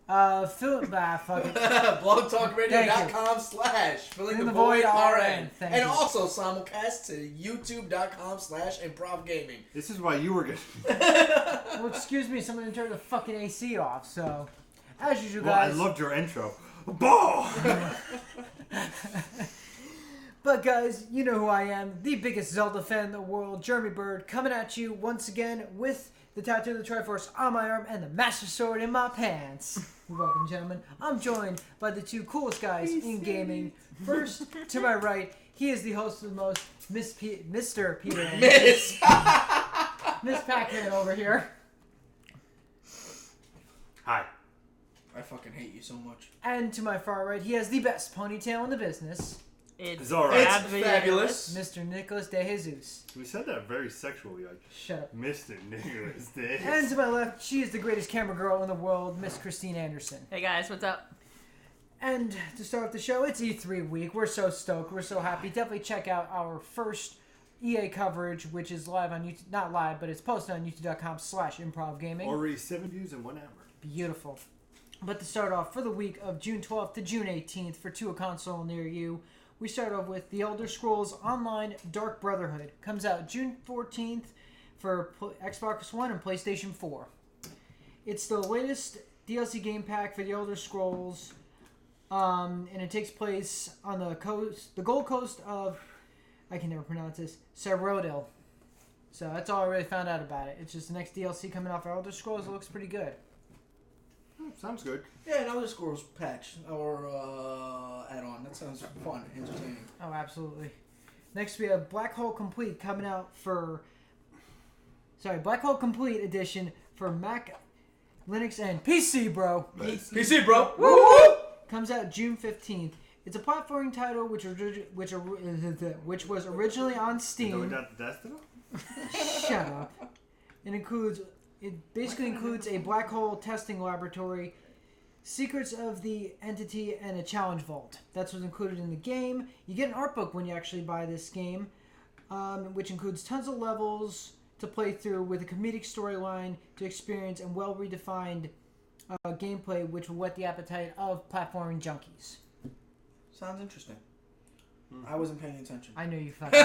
Fuck it. blogtalkradio.com/filling the void RN. And also simulcast to youtube.com/ImprovGaming. This is why you were good. Well, excuse me, someone turned the fucking AC off, so... As usual, guys... Well, I loved your intro. Ball! But guys, you know who I am. The biggest Zelda fan in the world, Jeremy Bird, coming at you once again with the tattoo of the Triforce on my arm and the Master Sword in my pants. You're welcome, gentlemen. I'm joined by the two coolest guys in gaming. First, to my right, he is the host of the most, Mr. Peter Anderson. Miss Pac-Man over here. Hi. I fucking hate you so much. And to my far right, he has the best ponytail in the business. It's alright. It's fabulous. Mr. Nicholas De Jesus. We said that very sexually, like, Shut up. Mr. Nicholas De. And to my left, she is the greatest camera girl in the world, Miss Christine Anderson. Hey guys, what's up? And to start off the show, it's E3 week. We're so stoked. We're so happy. Definitely check out our first EA coverage, which is live on YouTube. Not live, but it's posted on youtube.com/ImprovGaming. Already 7 views in 1 hour. Beautiful. But to start off, for the week of June 12th to June 18th, for a console near you, we start off with The Elder Scrolls Online Dark Brotherhood. Comes out June 14th for Xbox One and PlayStation 4. It's the latest DLC game pack for The Elder Scrolls, and it takes place on the Gold Coast of, I can never pronounce this, Cyrodiil. So that's all I really found out about it. It's just the next DLC coming off for Elder Scrolls. It looks pretty good. Sounds good. Yeah, an Elder Scrolls patch or add-on. That sounds fun, entertaining. Oh, absolutely. Next, we have Black Hole Complete coming out for... Black Hole Complete Edition for Mac, Linux, and PC, bro. PC, bro. Woo woo! Comes out June 15th. It's a platforming title which was originally on Steam. Going down to Destiny? Shut up. It basically includes a black hole testing laboratory, secrets of the entity, and a challenge vault. That's what's included in the game. You get an art book when you actually buy this game, which includes tons of levels to play through with a comedic storyline to experience and well-redefined gameplay, which will whet the appetite of platforming junkies. Sounds interesting. I wasn't paying attention. I know you fucking...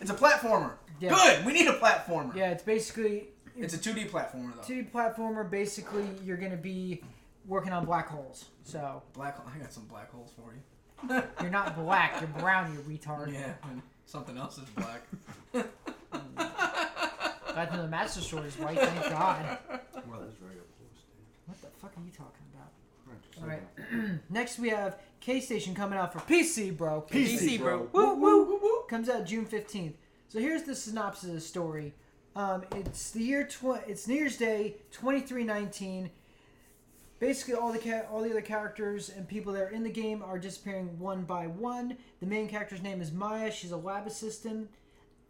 It's a platformer. Yeah. Good! We need a platformer. Yeah, it's basically... It's a 2D platformer, though. 2D platformer, basically, you're going to be working on black holes. So... I got some black holes for you. You're not black, you're brown, you retard. Yeah, and something else is black. Glad to know the Master Sword is white, thank God. Well, that's very close. What the fuck are you talking about? Alright. Next we have K-Station coming out for PC, bro. PC, bro. Woo, woo, woo, woo. Comes out June 15th. So here's the synopsis of the story. It's New Year's Day, 2319. Basically, all the other characters and people that are in the game are disappearing one by one. The main character's name is Maya. She's a lab assistant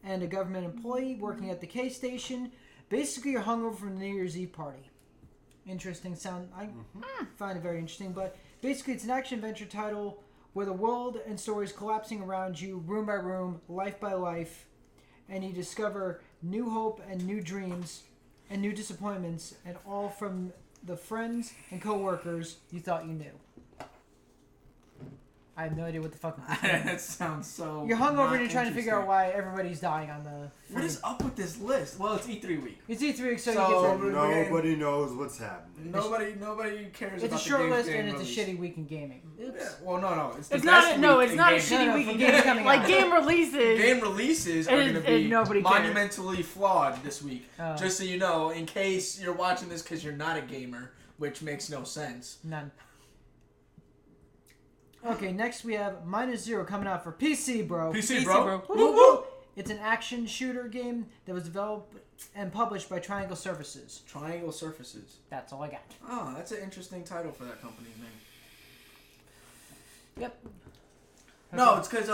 and a government employee working at the K-Station. Basically, you're hungover from the New Year's Eve party. Interesting sound. I find it very interesting. But basically, it's an action-adventure title where the world and story is collapsing around you, room by room, life by life, and you discover new hope and new dreams and new disappointments, and all from the friends and co-workers you thought you knew. I have no idea what the fuck. That sounds so. You're hungover and you're trying to figure out why everybody's dying on the. What is up with this list? Well, it's E3 week. It's E3 week, so So- you get. Nobody knows what's happening. Nobody cares It's a about short the games list being and it's released. a shitty week in gaming. Yeah, well, no. It's the It's best not. No, week it's in not a gaming. shitty No, week for in games gaming. coming Like out. game releases. Game releases are And- going to be and nobody cares. monumentally flawed this week. Oh. Just so you know, in case you're watching this because you're not a gamer, which makes no sense. None. Okay, next we have -0 coming out for PC, bro. PC, bro. bro. Woo woo! It's an action shooter game that was developed and published by Triangle Surfaces. Triangle Surfaces. That's all I got. Oh, that's an interesting title for that company's name. Yep. No, it's because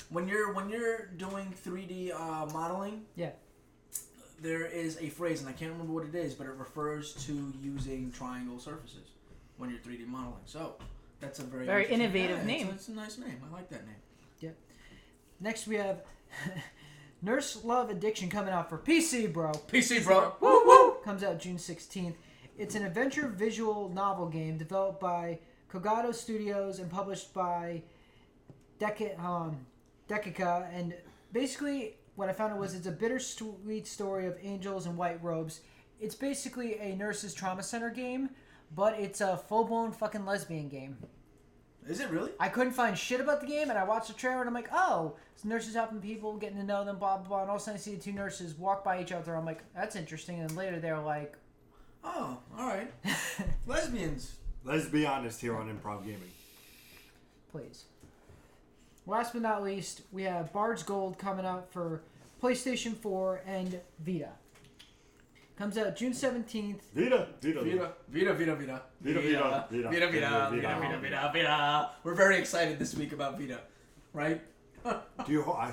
when you're doing 3D modeling, Yeah. there is a phrase, and I can't remember what it is, but it refers to using triangle surfaces when you're 3D modeling. So that's a very interesting- innovative name. It's a nice name. I like that name. Yep. Next we have Nurse Love Addiction coming out for PC, bro. PC, bro. Woo woo! Comes out June 16th. It's an adventure visual novel game developed by Kogado Studios and published by Dekica. And basically, what I found out was it's a bittersweet story of angels in white robes. It's basically a nurse's trauma center game, but it's a full-blown fucking lesbian game. Is it really? I couldn't find shit about the game, and I watched the trailer, and I'm like, oh, it's nurses helping people, getting to know them, blah, blah, blah. And all of a sudden I see the two nurses walk by each other. I'm like, that's interesting. And later they're like... Oh, all right. Lesbians. Let's be honest here on Improv Gaming. Please. Last but not least, we have Bard's Gold coming out for PlayStation 4 and Vita. Comes out June 17th. Vita. We're very excited this week about Vita, right?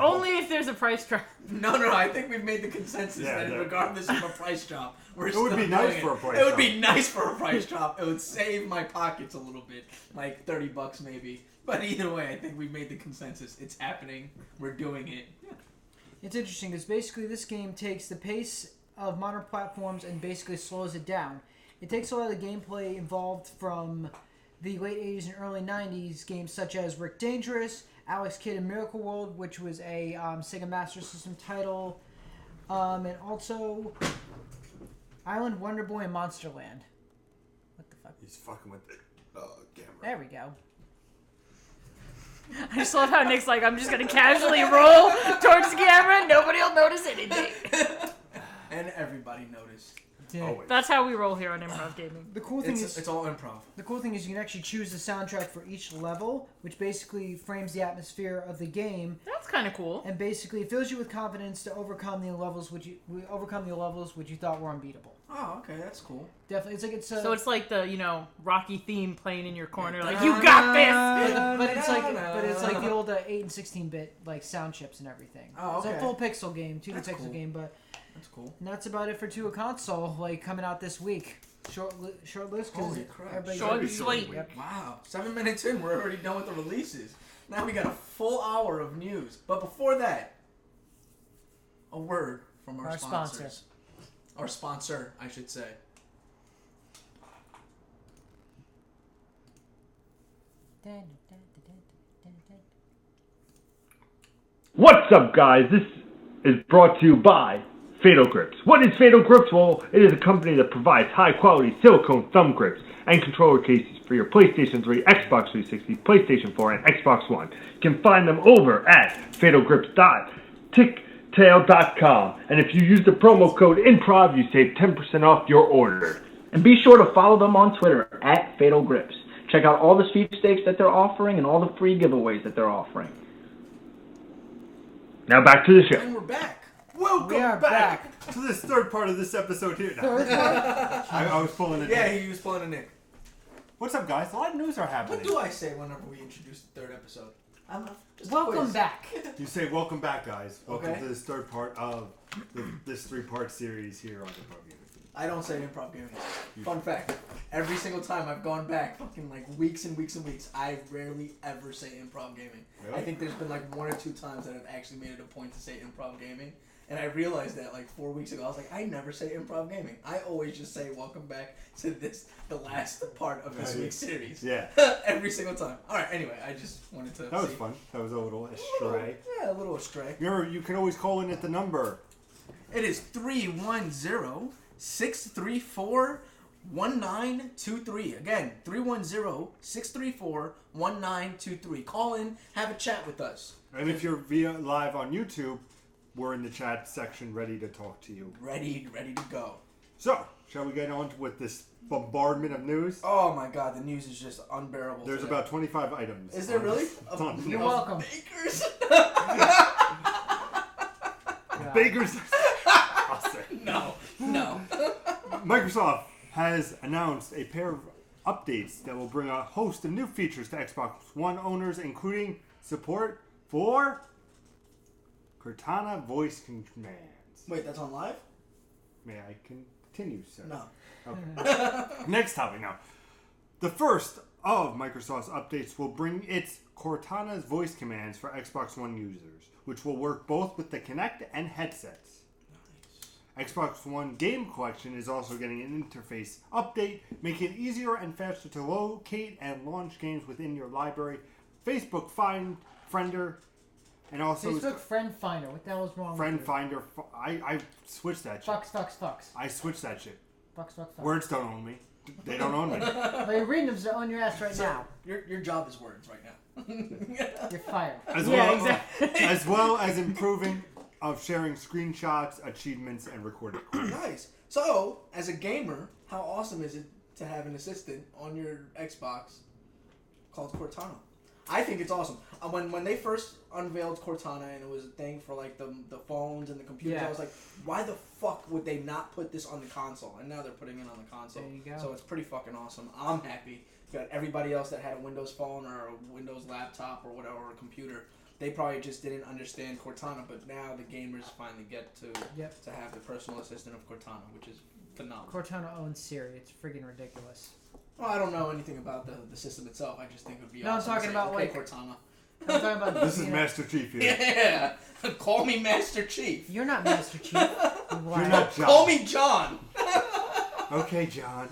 Only if there's a price drop. No. I think we've made the consensus that regardless of a price drop, it would be nice for a price drop. It would be nice for a price drop. It would save my pockets a little bit, like $30 maybe. But either way, I think we've made the consensus. It's happening. We're doing it. Yeah. It's interesting because basically this game takes the pace of modern platforms and basically slows it down. It takes a lot of the gameplay involved from the late 80s and early 90s games such as Rick Dangerous, Alex Kidd in Miracle World, which was a Sega Master System title, and also Island Wonder Boy and Monsterland. What the fuck? He's fucking with the camera. There we go. I just love how Nick's like, I'm just going to casually roll towards the camera. Nobody will notice anything. And everybody noticed. Yeah. That's how we roll here on Improv Gaming. The cool thing is it's all improv. The cool thing is you can actually choose the soundtrack for each level, which basically frames the atmosphere of the game, That's kind of cool. and basically fills you with confidence to overcome the levels which you thought were unbeatable. Oh, okay, that's cool. Definitely, So it's like the, Rocky theme playing in your corner, like, you got this! but it's like the old 8 and 16-bit like sound chips and everything. Oh, okay. It's a full pixel game, 2D That's pixel cool. game, but That's cool. and that's about it for To a Console, like coming out this week. Short list because Holy crap. Short and sweet. Yep. Wow, 7 minutes in, we're already done with the releases. Now we got a full hour of news. But before that, a word from our sponsors. sponsor. Our sponsor, I should say. What's up, guys? This is brought to you by Fatal Grips. What is Fatal Grips? Well, it is a company that provides high-quality silicone thumb grips and controller cases for your PlayStation 3, Xbox 360, PlayStation 4, and Xbox One. You can find them over at fatalgrips.ticktail.com. And if you use the promo code IMPROV, you save 10% off your order. And be sure to follow them on Twitter at Fatal Grips. Check out all the sweepstakes that they're offering and all the free giveaways that they're offering. Now back to the show. And we're back. Welcome We are back. To this third part of this episode here. No. I was pulling it. Yeah, he was pulling a Nick. What's up, guys? A lot of news are happening. What do I say whenever we introduce the third episode? Just a Welcome quiz. back. You say welcome back, guys. Welcome Okay. to this third part of this 3-part series here on the program. I don't say improv gaming. Fun fact. Every single time I've gone back fucking like weeks and weeks and weeks, I rarely ever say improv gaming. Really? I think there's been like 1 or 2 times that I've actually made it a point to say improv gaming. And I realized that like 4 weeks ago. I was like, I never say improv gaming. I always just say welcome back to the last part of this week's series. Yeah. Every single time. Alright, anyway, I just wanted to That was see. fun. That was a little astray. Yeah, a little astray. Remember, you can always call in at the number. It is 310-634-1923. Again, 310-634-1923. Call in, have a chat with us. And if you're live on YouTube, we're in the chat section ready to talk to you. Ready to go. So, shall we get on with this bombardment of news? Oh my god, the news is just unbearable. There's today. about 25 items. Is there really? You're welcome. Bakers? Bakers. I'll say. No. Microsoft has announced a pair of updates that will bring a host of new features to Xbox One owners, including support for Cortana voice commands. Wait, that's on live? May I continue, sir? No. Okay. Next topic now. The first of Microsoft's updates will bring its Cortana's voice commands for Xbox One users, which will work both with the Kinect and headsets. Nice. Xbox One Game Collection is also getting an interface update, making it easier and faster to locate and launch games within your library. Facebook Friender, and also Facebook Friend Finder. What the hell is wrong Friend with you? Finder. I switched that shit. Fucks. I switched that shit. Fucks. Words don't own me. They don't own me. Well, you're reading them on your ass right now. Your job is words right now. You're fired. As well as improving of sharing screenshots, achievements, and recorded calls. Nice. So, as a gamer, how awesome is it to have an assistant on your Xbox called Cortana? I think it's awesome. When they first unveiled Cortana and it was a thing for like the phones and the computers, I was like, why the fuck would they not put this on the console? And now they're putting it on the console. There you go. So it's pretty fucking awesome. I'm happy. You got everybody else that had a Windows phone or a Windows laptop or whatever, or a computer. They probably just didn't understand Cortana, but now the gamers finally get to have the personal assistant of Cortana, which is phenomenal. Cortana owns Siri. It's friggin' ridiculous. Well, I don't know anything about the system itself. I just think it would be No, awesome. I'm talking about okay, like Cortana. I'm talking about This is Master Chief here. Yeah, call me Master Chief. You're not Master Chief. You're not John. Call me John. Okay, John.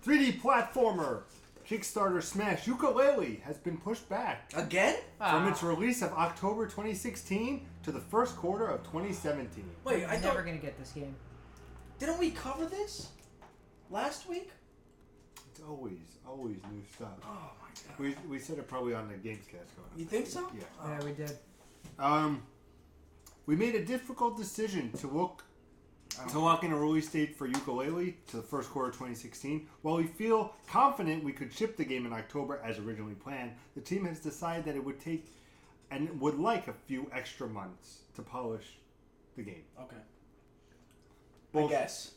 3D platformer. Kickstarter smash Yooka-Laylee has been pushed back Again? from its release of October 2016 to the first quarter of 2017. Wait, I'm never gonna get this game. Didn't we cover this last week? It's always new stuff. Oh my god. We said it probably on the Gamescast going on. You think so? Yeah. Yeah, we did. We made a difficult decision to lock in a release date for Yooka-Laylee to the first quarter of 2016. While we feel confident we could ship the game in October as originally planned, the team has decided that it would take and would like a few extra months to polish the game. Okay. Both, I guess.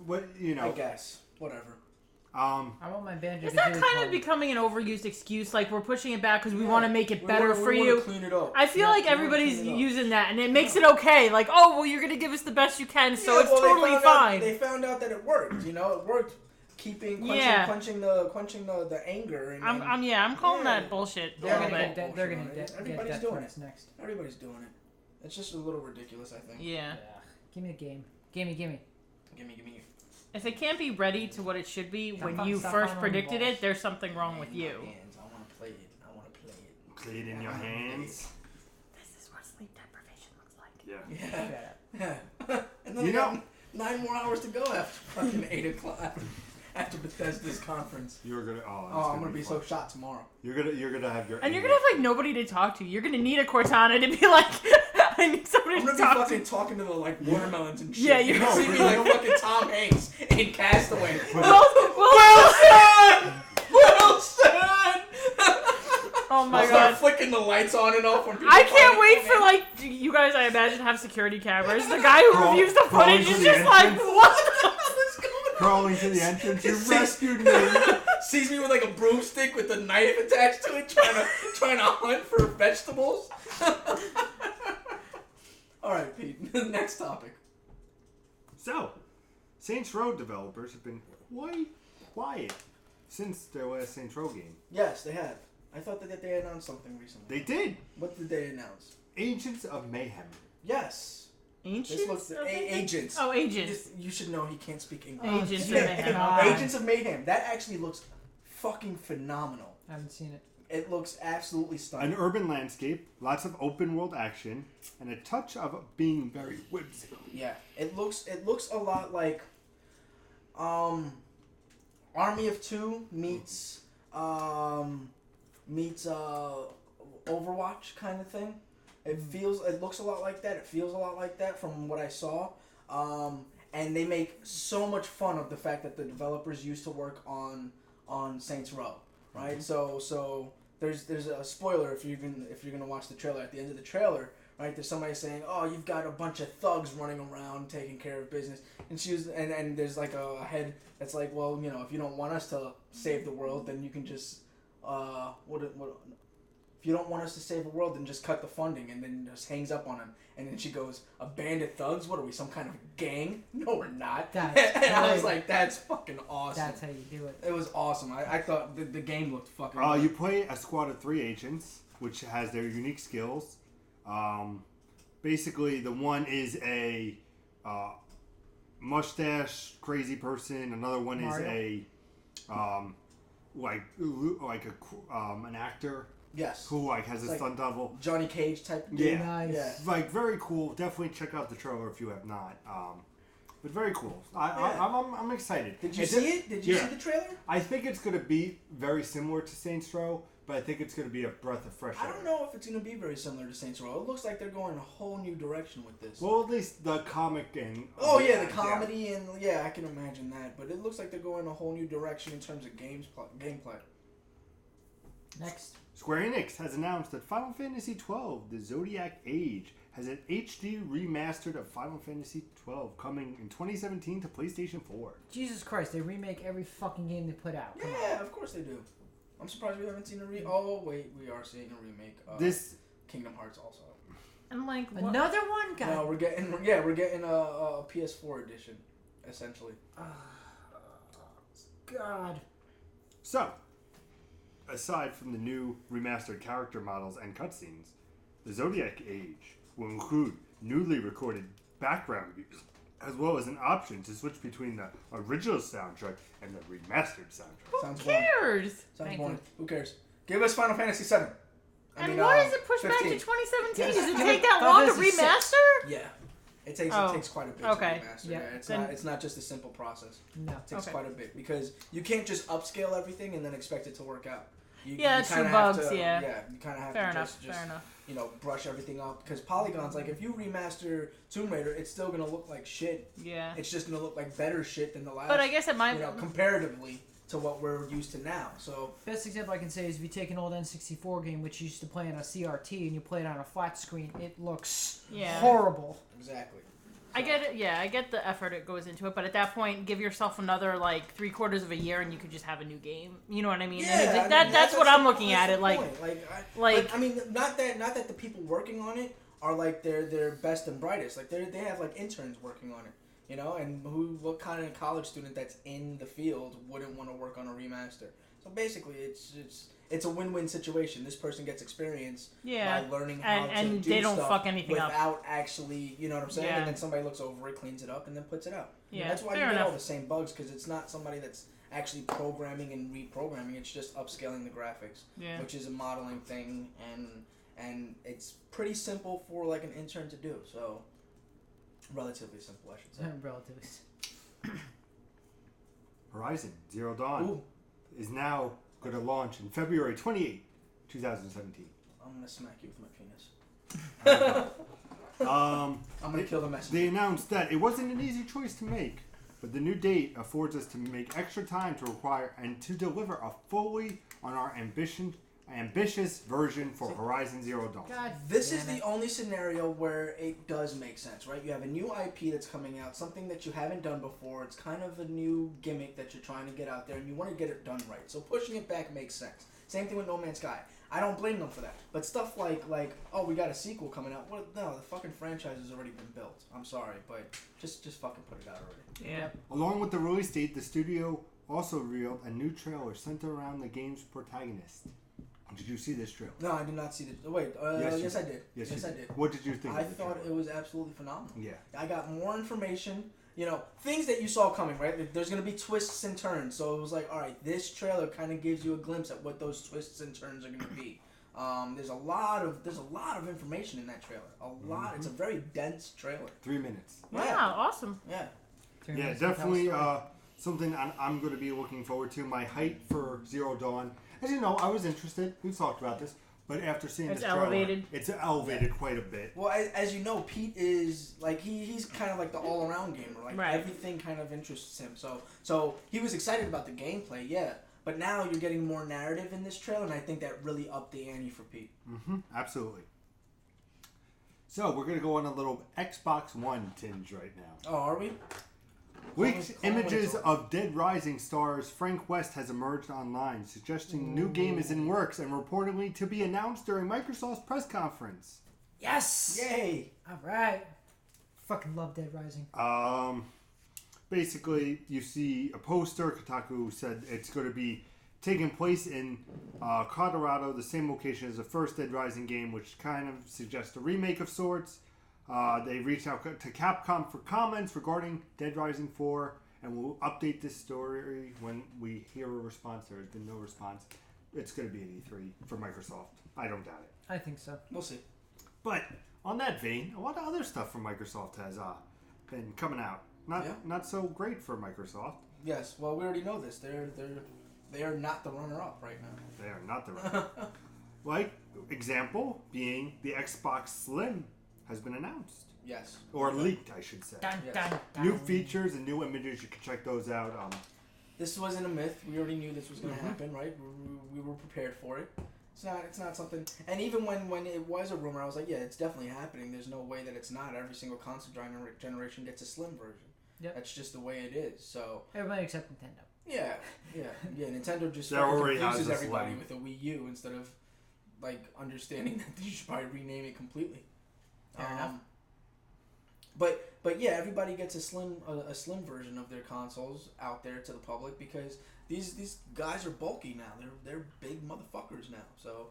What I guess. Whatever. I want my Banjo. Is that kind of becoming an overused excuse? Like we're pushing it back because we want to make it better for we you. Clean it up. I feel like everybody's using that, and it makes it okay. Like, oh, well, you're gonna give us the best you can, so it's totally fine. They found out that it worked. You know, it worked. Quenching the anger. And, I'm calling that bullshit. Everybody's doing it. Next. Everybody's doing it. It's just a little ridiculous, I think. Yeah. Give me a game. Gimme. Gimme. If it can't be ready to what it should be when you stop first on predicted balls. it, there's something wrong with you. I want to play it. Play it in your hands. This is what sleep deprivation looks like. Yeah. Yeah. And then we got 9 more hours to go after fucking 8 o'clock. After Bethesda's conference. You're gonna. I'm gonna be so shot tomorrow. You're gonna have your. And you're gonna have like nobody to talk to. You're gonna need a Cortana to be like, I need somebody I'm to gonna talk be to. fucking talking to the like watermelons and shit. Yeah, you're gonna see me like fucking Tom Hanks in Castaway. Wilson! Oh my I'll god. start flicking the lights on and off when people I can't wait for me. like you guys. I imagine have security cameras. The guy who reviews the footage is to the just like, entrance. what the hell is going on? Crawling to the entrance. You Sees- rescued me. Sees me with like a broomstick with a knife attached to it, trying to hunt for vegetables. All right, Pete. Next topic. So, Saints Row developers have been quite quiet since their last Saints Row game. Yes, they have. I thought that they announced something recently. They did. What did they announce? Agents of Mayhem. Yes. Ancients? This looks agents. Oh, agents. You should know he can't speak English. Agents of shit. Mayhem. God. Agents of Mayhem. That actually looks fucking phenomenal. I haven't seen it. It looks absolutely stunning. An urban landscape, lots of open world action, and a touch of being very whimsical. Yeah, it looks a lot like Army of Two meets Overwatch kind of thing. It looks a lot like that. It feels a lot like that from what I saw. And they make so much fun of the fact that the developers used to work on Saints Row, right? Mm-hmm. So there's a spoiler if you're gonna watch the trailer. At the end of the trailer, right, there's somebody saying, "Oh, you've got a bunch of thugs running around taking care of business," and there's like a head that's like, "Well, you know, if you don't want us to save the world, then you can just if you don't want us to save the world, then just cut the funding," and then just hangs up on him. And then she goes, "A band of thugs? What are we, some kind of gang? No, we're not." And I was like, that's fucking awesome. That's how you do it. It was awesome. I thought the game looked fucking You play a squad of 3 agents, which has their unique skills. Basically, the one is a mustache crazy person. Another one Mario. is an actor. Yes. Who has a Like stunt double. Johnny Cage type. Yeah. Nice. Yeah. Very cool. Definitely check out the trailer if you have not. But very cool. I'm excited. Did you see it? Did you see the trailer? I think it's going to be very similar to Saints Row, but I think it's going to be a breath of fresh air. I don't know if it's going to be very similar to Saints Row. It looks like they're going a whole new direction with this. Well, at least the comic and... the comedy and... Yeah, I can imagine that. But it looks like they're going a whole new direction in terms of gameplay. Next. Square Enix has announced that Final Fantasy XII, The Zodiac Age, has an HD remastered of Final Fantasy XII coming in 2017 to PlayStation 4. Jesus Christ, they remake every fucking game they put out. Come Yeah, of course they do. I'm surprised we haven't seen a Oh, wait, we are seeing a remake of Kingdom Hearts also. I'm like, on. Another one? God. No, we're getting a PS4 edition, essentially. God. So, aside from the new remastered character models and cutscenes, the Zodiac Age will include newly recorded background music, as well as an option to switch between the original soundtrack and the remastered soundtrack. Sounds who boring. cares? Sounds Thank boring. you. Who cares? Give us Final Fantasy VII. And why is it pushed 15. back to 2017? Yes. Does it take that long to Fantasy remaster? Yeah. It takes quite a bit Okay. to remaster. Yeah. Yeah, it's not just a simple process. No. It takes Okay. quite a bit because you can't just upscale everything and then expect it to work out. You Yeah, kinda true have bugs, to- yeah. Yeah, you kind of have Fair to enough. just Fair enough. brush everything up because polygons. Like if you remaster Tomb Raider, it's still gonna look like shit. Yeah. It's just gonna look like better shit than the last. But I guess it might. comparatively to what we're used to now. So Best example I can say is if you take an old N64 game, which you used to play on a CRT, and you play it on a flat screen, it looks horrible. exactly. I get it. Yeah, I get the effort it goes into it, but at that point, give yourself another like 3/4 of a year, and you could just have a new game. You know what I mean? Yeah, that's what I'm looking at it like. I mean, not that the people working on it are like their best and brightest. Like they have like interns working on it, you know. And what kind of college student that's in the field wouldn't want to work on a remaster? So basically, it's a win-win situation. This person gets experience by learning how to and do they don't stuff fuck anything up without actually, you know what I'm saying? Yeah. And then somebody looks over it, cleans it up, and then puts it out. Yeah, That's why fair you get all enough. the same bugs because it's not somebody that's actually programming and reprogramming. It's just upscaling the graphics, which is a modeling thing, and it's pretty simple for like an intern to do. So relatively simple, I should say. Relatively. Horizon Zero Dawn Ooh, is now going to launch in February 28, 2017. I'm gonna smack you with my penis. Um, I'm gonna kill the messenger. They announced that it wasn't an easy choice to make, but the new date affords us to make extra time to acquire and to deliver a fully on our ambitious version for Horizon Zero Dawn. God, This is the only scenario where it does make sense, right? You have a new IP that's coming out, something that you haven't done before. It's kind of a new gimmick that you're trying to get out there, and you want to get it done right. So pushing it back makes sense. Same thing with No Man's Sky. I don't blame them for that. But stuff like oh, we got a sequel coming out. Well, no, the fucking franchise has already been built. I'm sorry, but just fucking put it out already. Yeah. Along with the release date, the studio also revealed a new trailer centered around the game's protagonist. Did you see this trailer? No, I did not see the. Wait, yes, I did. Yes, I did. What did you think? I of the thought trailer? it was absolutely phenomenal. Yeah. I got more information. You know, things that you saw coming, right? Like, there's going to be twists and turns. So it was like, all right, this trailer kind of gives you a glimpse at what those twists and turns are going to be. There's a lot of information in that trailer. A lot. Mm-hmm. It's a very dense trailer. 3 minutes. Wow, Yeah. awesome. Yeah. Yeah, definitely something I'm going to be looking forward to. My hype for Zero Dawn, as you know, I was interested. We've talked about this. But after seeing It's this trailer, elevated. it's elevated quite a bit. Well, as you know, Pete is like he's kind of like the all-around gamer. Like everything kind of interests him. So he was excited about the gameplay, yeah. But now you're getting more narrative in this trailer, and I think that really upped the ante for Pete. Mm-hmm, absolutely. So we're going to go on a little Xbox One tinge right now. Oh, are we? Leaked images of Dead Rising stars Frank West has emerged online, suggesting new game is in works and reportedly to be announced during Microsoft's press conference. Yes! Yay! Alright. Fucking love Dead Rising. Basically, you see a poster. Kotaku said it's going to be taking place in Colorado, the same location as the first Dead Rising game, which kind of suggests a remake of sorts. They reached out to Capcom for comments regarding Dead Rising 4, and we'll update this story when we hear a response. There has been no response. It's going to be an E3 for Microsoft. I don't doubt it. I think so. We'll see. But on that vein, a lot of other stuff from Microsoft has been coming out. Not so great for Microsoft. Yes. Well, we already know this. They are not the runner-up right now. They are not the runner-up. Like example being the Xbox Slim has been announced. Yes. Or leaked, I should say. Dun, Yes. dun, dun. New features and new images. You can check those out. This wasn't a myth. We already knew this was going to happen, right? We were prepared for it. It's not something. And even when it was a rumor, I was like, yeah, it's definitely happening. There's no way that it's not. Every single console generation gets a slim version. Yep. That's just the way it is. So Everybody except Nintendo. yeah. Nintendo just There fucking already has confuses a everybody Slim. with a Wii U instead of like understanding that you should probably rename it completely. Fair enough. But yeah, everybody gets a slim version of their consoles out there to the public because these guys are bulky now. They're big motherfuckers now.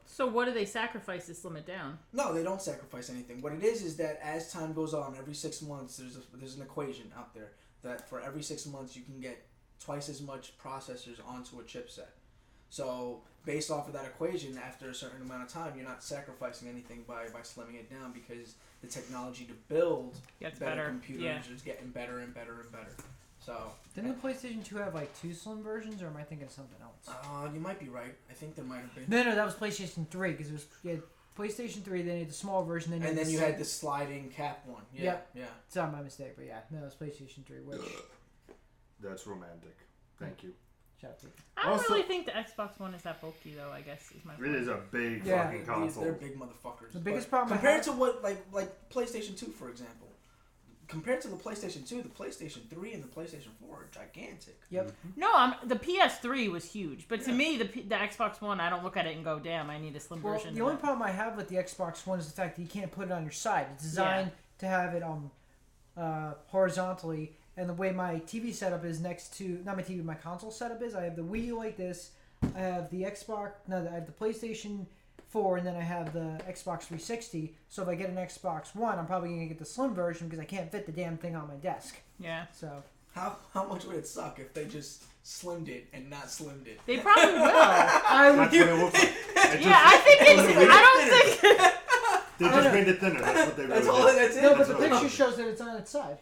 So what do they sacrifice to slim it down? No, they don't sacrifice anything. What it is that as time goes on, every 6 months there's an equation out there that for every 6 months you can get twice as much processors onto a chipset. So based off of that equation, after a certain amount of time, you're not sacrificing anything by slimming it down because the technology to build better computers is getting better and better and better. So Didn't the PlayStation 2 have like 2 slim versions, or am I thinking of something else? you might be right. I think there might have been. No, that was PlayStation 3 because it was PlayStation 3. Then you had the small version, And then you had the sliding cap one. Yeah, Yep. yeah. It's not my mistake, but yeah, no, it was PlayStation 3. Which That's romantic. Thank you. shout out to I don't Also- really think the Xbox One is that bulky, though. I guess is my point. It is a big Yeah. fucking console. They're big motherfuckers. The biggest But problem I compared have- to what like PlayStation 2, for example. Compared to the PlayStation 2, the PlayStation 3 and the PlayStation 4 are gigantic. Yep. No, the PS3 was huge, but to me, the Xbox One, I don't look at it and go, "Damn, I need a slim Well, version." the only problem I have with the Xbox One is the fact that you can't put it on your side. It's designed to have it horizontally, and the way my TV setup is next to not my TV, my console setup is. I have the Wii U like this. I have the I have the PlayStation 4, and then I have the Xbox 360. So if I get an Xbox One, I'm probably gonna get the slim version because I can't fit the damn thing on my desk. Yeah. So How much would it suck if they just slimmed it and not slimmed it? They probably will. I would. That's what it looks like. Yeah, I think it's. I don't think. They just made it thinner. That's what they really That's all. did. That's it. No, but That's the what it picture is. shows that it's on its side,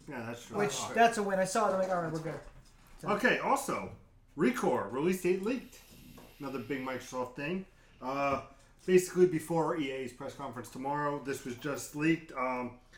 Yeah, that's true. which that's a win. I saw it. I'm like, all right, we're good. Okay, also, Recore release date leaked. Another big Microsoft thing. Basically, before EA's press conference tomorrow, this was just leaked.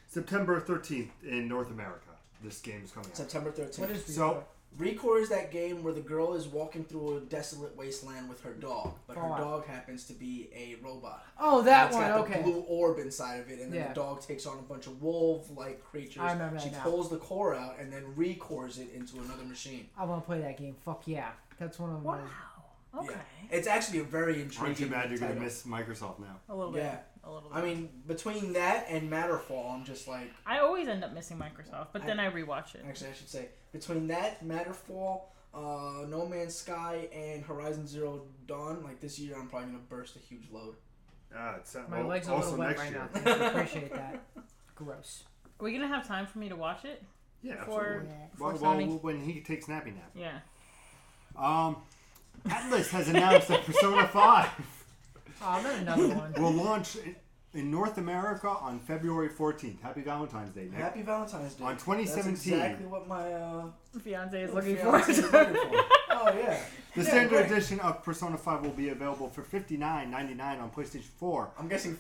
September 13th in North America. This game is coming out. September 13th. What is So, Recore is that game where the girl is walking through a desolate wasteland with her dog, but her Fallout. dog happens to be a robot. Oh, that It's one. got Okay. the blue orb inside of it, and then Yeah. the dog takes on a bunch of wolf-like creatures. I remember that She now. pulls the core out and then recores it into another machine. I want to play that game. Fuck yeah. That's one of my. Wow. Okay. Yeah. It's actually a very aren't intriguing you mad you're going to title. miss Microsoft now? A little bit. Yeah. A little bit. I mean, between that and Matterfall, I'm just like... I always end up missing Microsoft, but then I rewatch it. Actually, I should say, between that, Matterfall, No Man's Sky, and Horizon Zero Dawn, like this year, I'm probably going to burst a huge load. It's My legs are a also little wet next right year. now. Thank you. Appreciate that. Gross. Are we gonna have time for me to watch it? Yeah, For- absolutely. for Well, Sony? when he takes nappy nap. Yeah. Atlas has announced that Persona 5 Oh, not another one. will launch in North America on February 14th. Happy Valentine's Day, Nick. Happy Valentine's Day. On 2017. That's exactly what my Fiance is my looking fiance is for. looking for. Oh, yeah. The Yeah, standard great. edition of Persona 5 will be available for $59.99 on PlayStation 4. I'm guessing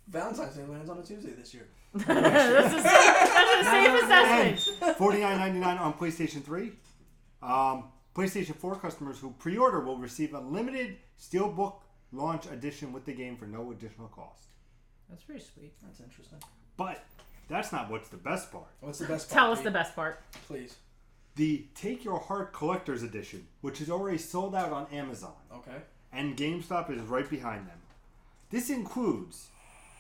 Valentine's Day lands on a Tuesday this year. That's a safe assessment. $49.99 on PlayStation 3. PlayStation 4 customers who pre-order will receive a limited Steelbook launch edition with the game for no additional cost. That's pretty sweet. That's interesting. But that's not what's the best part. What's the best part? Tell us Pete? the best part. Please. The Take Your Heart Collector's Edition, which is already sold out on Amazon, Okay. and GameStop is right behind them. This includes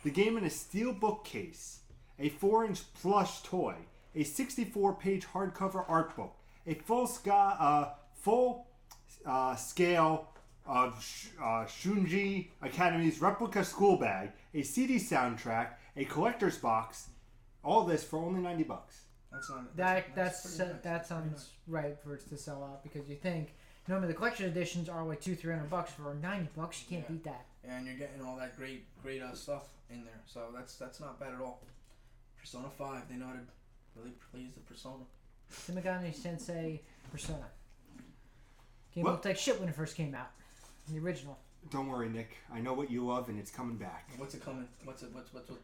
the game in a steelbook case, a 4-inch plush toy, a 64-page hardcover art book, a full scale of Shunji Academy's replica school bag, a CD soundtrack, a collector's box, All this for only $90. That's not. That pretty nice. that sounds right for it to sell out because you think normally the collection editions are like $200-300 for $90. You can't beat that. And you're getting all that great stuff in there, so that's not bad at all. Persona 5, they know how to really please the persona. Shimigami Sensei Persona. Game What? looked like shit when it first came out. The original. Don't worry, Nick. I know what you love, and it's coming back. What's it coming? What's up?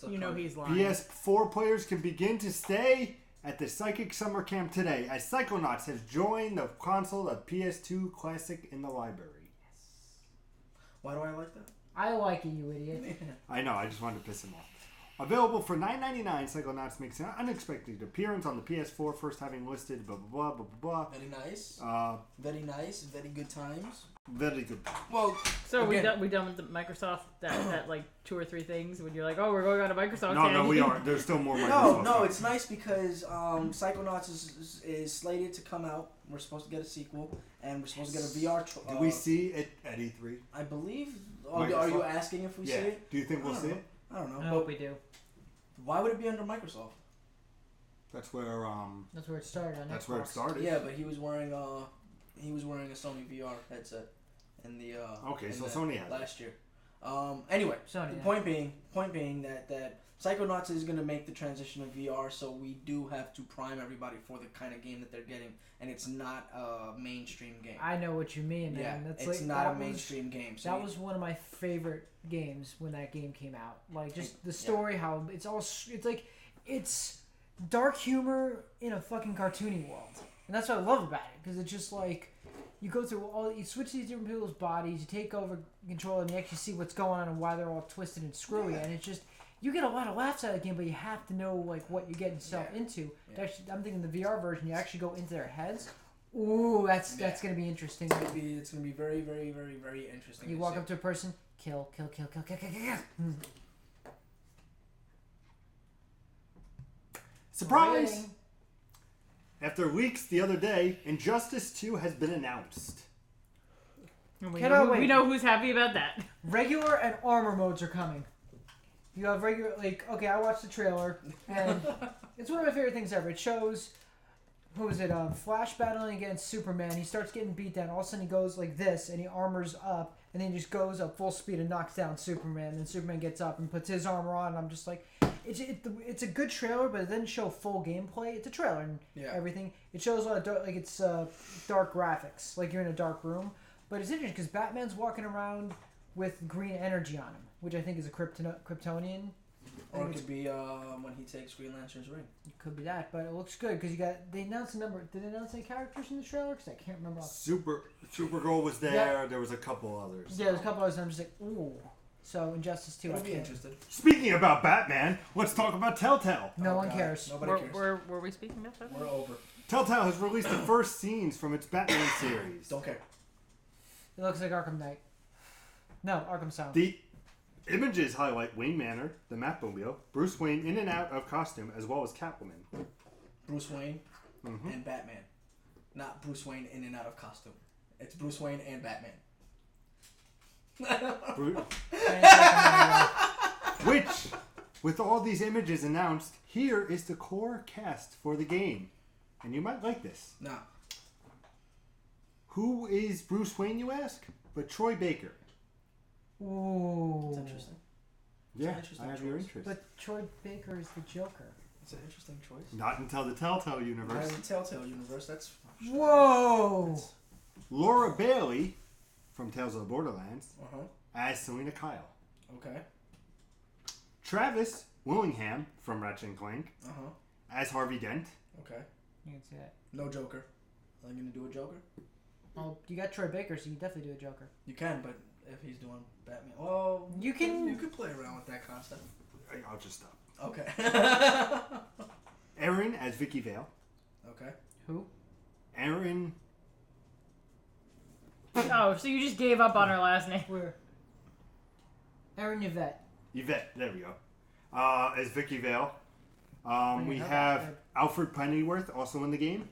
You know coming? he's lying. PS4 players can begin to stay at the Psychic Summer Camp today, as Psychonauts has joined the console of PS2 Classic in the library. Why do I like that? I like it, you idiot. I know, I just wanted to piss him off. Available for $9.99, Psychonauts makes an unexpected appearance on the PS4, first having listed blah blah blah blah blah. Very nice. Very nice. Very good times. very good. Well, So again, we done with the Microsoft that like 2 or 3 things when you're like, oh, we're going on a Microsoft. No, we aren't. There's still more Microsoft. No, it's nice because Psychonauts is slated to come out. We're supposed to get a sequel, and we're supposed to get a VR. Did we see it at E3? I believe. Oh, Microsoft? are you asking if we see it? Do you think we'll see it? I don't know. I hope we do. Why would it be under Microsoft? That's where That's where it started on That's Xbox. where it started. Yeah, but he was wearing a Sony VR headset in the Okay, in so the- Sony has it. last year. Anyway, Sony, the yeah. point being that Psychonauts is going to make the transition of VR, so we do have to prime everybody for the kind of game that they're getting, and it's not a mainstream game. I know what you mean, man. Yeah, That's it's like, not a that mainstream game. So That was one of my favorite games when that game came out. Like just the story, how it's dark humor in a fucking cartoony world, and that's what I love about it because it's just like you go through you switch these different people's bodies, you take over control, and you actually see what's going on and why they're all twisted and screwy, and it's just. You get a lot of laughs out of the game, but you have to know like what you're getting yourself into. Yeah. Actually, I'm thinking the VR version, you actually go into their heads. Ooh, that's gonna be interesting. It's gonna be very, very, very, very interesting. You walk up to a person, kill. Surprise! Boing. After leaks the other day, Injustice 2 has been announced. And we Cannot know, wait. we know who's happy about that. Regular and armor modes are coming. You have regular, okay, I watched the trailer, and it's one of my favorite things ever. It shows, Flash battling against Superman. He starts getting beat down. All of a sudden he goes like this, and he armors up, and then he just goes up full speed and knocks down Superman. And Superman gets up and puts his armor on, and I'm just like, it's a good trailer, but it doesn't show full gameplay. It's a trailer and everything. It shows a lot of dark graphics, like you're in a dark room. But it's interesting because Batman's walking around with green energy on him, which I think is a Kryptonian. Or it could be when he takes Green Lantern's ring. It could be that, but it looks good because they announced a number. Did they announce any characters in the trailer? Because I can't remember. Supergirl was there. Yeah. There was a couple others. Yeah, there's a couple others. And I'm just like, ooh. So Injustice 2. I'd be interested. Speaking about Batman, let's talk about Telltale. No one cares. Nobody cares. Were we speaking about that? We're over. Telltale has released the first scenes from its Batman series. Don't care. It looks like Arkham Knight. No, Arkham Asylum. The images highlight Wayne Manor, the Batmobile, Bruce Wayne in and out of costume, as well as Catwoman. Bruce Wayne and Batman. Not Bruce Wayne in and out of costume. It's Bruce Wayne and Batman. Which, with all these images announced, here is the core cast for the game. And you might like this. Nah. Who is Bruce Wayne, you ask? But Troy Baker. Ooh. It's interesting. Yeah, an interesting I have your choice. interest. But Troy Baker is the Joker. It's an interesting choice. Not until the Telltale Not universe. in the Telltale universe. That's Whoa! Laura Bailey from Tales of the Borderlands Uh-huh. as Selena Kyle. Okay. Travis Willingham from Ratchet and Clank Uh-huh. as Harvey Dent. Okay. You can see that. No Joker. Are you gonna do a Joker? Well, you got Troy Baker, so you can definitely do a Joker. You can, but if he's doing Batman, well, You can- You could play around with that concept. I'll just stop. Okay. Erin as Vicky Vale. Okay. Who? Erin. Oh, so you just gave up on her last name. Where? Aaron Yvette. Yvette. There we go. As Vicky Vale. We know have that. Alfred Pennyworth also in the game,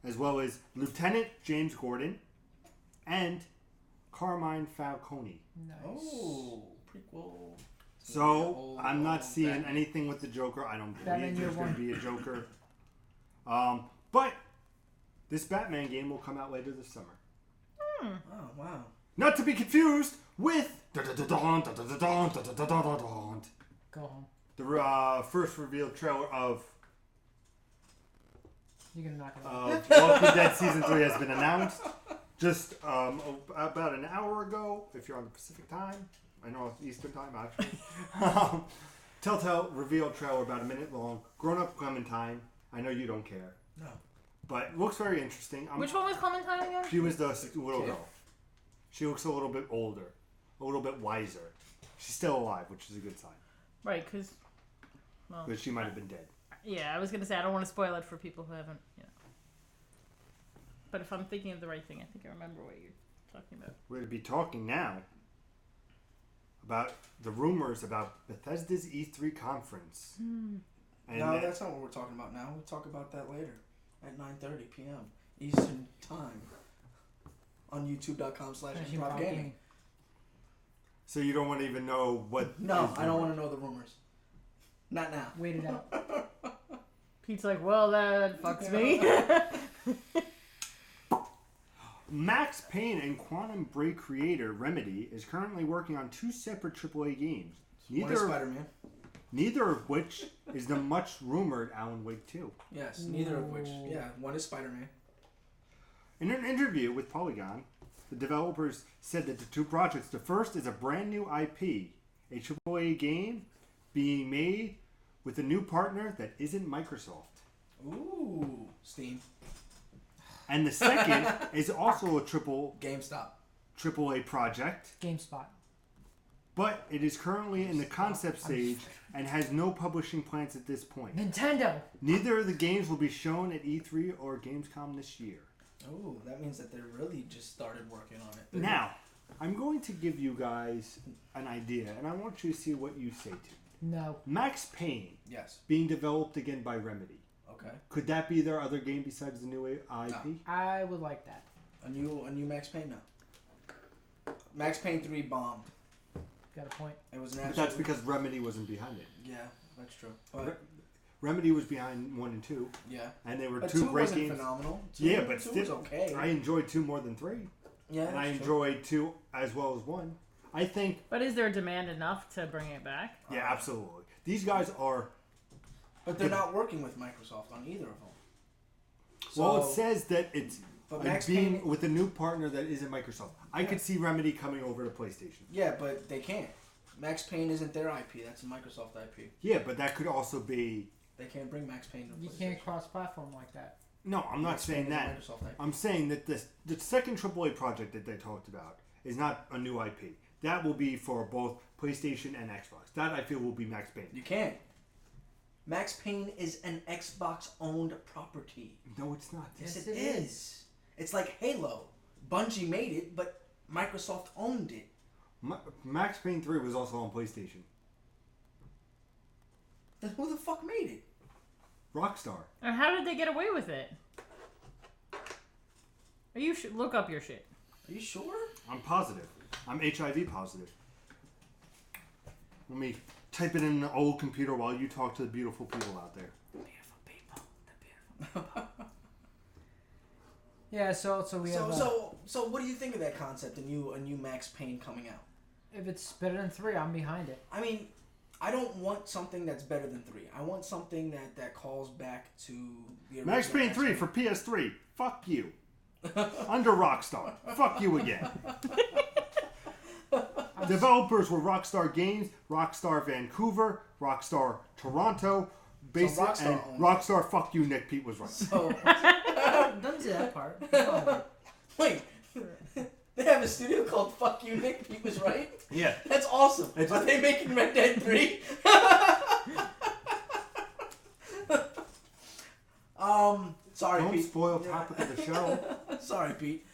as well as Lieutenant James Gordon and Carmine Falcone. Nice. Oh, prequel So I'm not seeing anything with the Joker. I don't believe there's going to be a Joker. But this Batman game will come out later this summer. Oh wow! Not to be confused with Go home. the first revealed trailer of You're gonna knock it off. Walking Dead Season 3 has been announced just about an hour ago, if you're on the Pacific time. I know it's Eastern time, actually. Telltale revealed trailer about a minute long. Grown-up Clementine. I know you don't care. No. But looks very interesting. Which one was Clementine again? She was the little girl. She looks a little bit older. A little bit wiser. She's still alive, which is a good sign. Right, because... Well, But she might have been dead. yeah, I was going to say, I don't want to spoil it for people who haven't, But if I'm thinking of the right thing, I think I remember what you're talking about. We're going to be talking now about the rumors about Bethesda's E3 conference. And no, that's not what we're talking about now. We'll talk about that later at 9:30 p.m. Eastern Time on youtube.com/improvgaming. So you don't want to even know what... No, I don't want to know the rumors. Not now. Wait it out. Pete's like, well, that fucks me. Max Payne and Quantum Break creator Remedy is currently working on 2 separate AAA games. One is Spider-Man. Neither of which is the much rumored Alan Wake 2. Yes, neither of which. Yeah, one is Spider-Man. In an interview with Polygon, the developers said that the 2 projects, the first is a brand new IP, a AAA game being made with a new partner that isn't Microsoft. Ooh, Steam. And the second is also a GameStop. AAA project, GameSpot. but it is currently in the concept stage and has no publishing plans at this point. Nintendo. Neither of the games will be shown at E3 or Gamescom this year. Oh, that means that they really just started working on it. Now, I'm going to give you guys an idea, and I want you to see what you say to it. No. Max Payne Yes. being developed again by Remedy. Okay. Could that be their other game besides the new IP? No. I would like that. A new Max Payne now. Max Payne 3 bombed. Got a point. It was an But absolute... that's because Remedy wasn't behind it. Yeah, that's true. But Remedy was behind 1 and 2. yeah. And they were But 2 2 great wasn't games. phenomenal. Yeah, but 2 still, was okay. I enjoyed 2 more than 3. Yeah, And I that's true. enjoyed 2 as well as 1. I think... But is there demand enough to bring it back? Yeah, absolutely. These guys are... But they're not working with Microsoft on either of them. So, Well, it says that it's but Max being Payne, with a new partner that isn't Microsoft. I could see Remedy coming over to PlayStation. yeah, but they can't. Max Payne isn't their IP. That's a Microsoft IP. Yeah, but that could also be... They can't bring Max Payne to You PlayStation. can't cross-platform like that. No, I'm not Max saying Payne is a that. Microsoft IP. I'm saying that the second AAA project that they talked about is not a new IP. That will be for both PlayStation and Xbox. That I feel will be Max Payne. You can't. Max Payne is an Xbox-owned property. No, it's not. Yes, Yes, it it is. It's like Halo. Bungie made it, but Microsoft owned it. Max Payne 3 was also on PlayStation. Then who the fuck made it? Rockstar. And how did they get away with it? Are you look up your shit. Are you sure? I'm positive. I'm HIV positive. Let me type it in an old computer while you talk to the beautiful people out there. Beautiful people. The beautiful. Yeah, so we have... So what do you think of that concept? A new Max Payne coming out? if it's better than 3, I'm behind it. I mean, I don't want something that's better than 3. I want something that calls back to the original Max Payne 3 for PS3. Fuck you. Under Rockstar. Fuck you again. Developers were Rockstar Games, Rockstar Vancouver, Rockstar Toronto, Rockstar and owned Rockstar Fuck You, Nick Pete was right. So, Doesn't say that part. Oh, wait. They have a studio called Fuck You, Nick Pete was right? Yeah. That's awesome. It's Are they making Red Dead 3? Sorry, Don't Pete. spoil topic of the show. Sorry, Pete.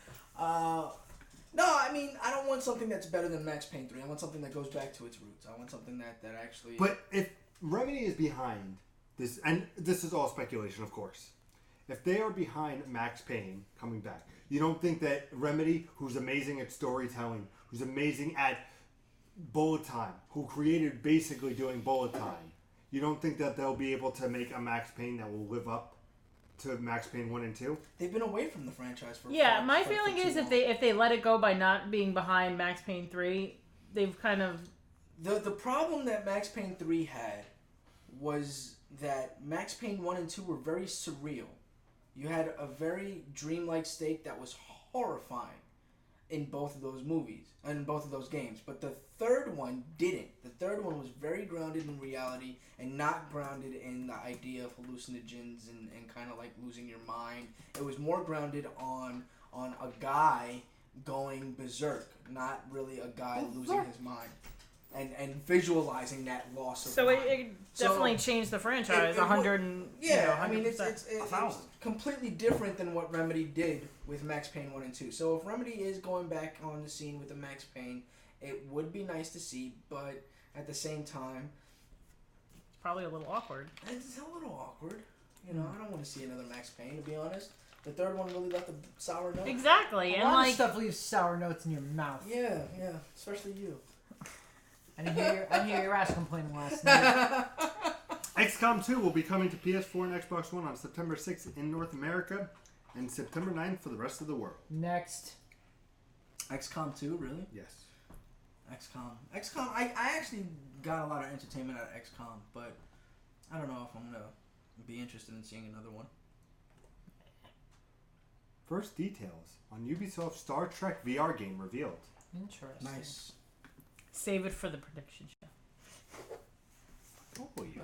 No, I mean, I don't want something that's better than Max Payne 3. I want something that goes back to its roots. I want something that actually... But if Remedy is behind this, and this is all speculation, of course, if they are behind Max Payne coming back, you don't think that Remedy, who's amazing at storytelling, who's amazing at Bullet Time, who created basically doing Bullet Time. You don't think that they'll be able to make a Max Payne that will live up to Max Payne 1 and 2? They've been away from the franchise for my feeling is too if long. they let it go by not being behind Max Payne 3, they've kind of... The problem that Max Payne 3 had was that Max Payne 1 and 2 were very surreal. You had a very dreamlike state that was horrifying in both of those movies, and both of those games. But the third one didn't. The third one was very grounded in reality and not grounded in the idea of hallucinogens and kind of like losing your mind. It was more grounded on a guy going berserk, not really a guy losing his mind. And visualizing that loss of mind. It definitely changed the franchise. It's completely different than what Remedy did with Max Payne 1 and 2. So if Remedy is going back on the scene with the Max Payne, it would be nice to see, but at the same time, It's probably a little awkward. it's a little awkward. I don't want to see another Max Payne, to be honest. The third one really left a sour note. Exactly. A lot of stuff leaves sour notes in your mouth. Yeah, especially you. I didn't hear your ass complaining last night. XCOM 2 will be coming to PS4 and Xbox One on September 6th in North America and September 9th for the rest of the world. Next. XCOM 2, really? Yes. XCOM, I actually got a lot of entertainment out of XCOM, but I don't know if I'm going to be interested in seeing another one. First details on Ubisoft's Star Trek VR game revealed. Interesting. Nice. Save it for the prediction show. Oh, you.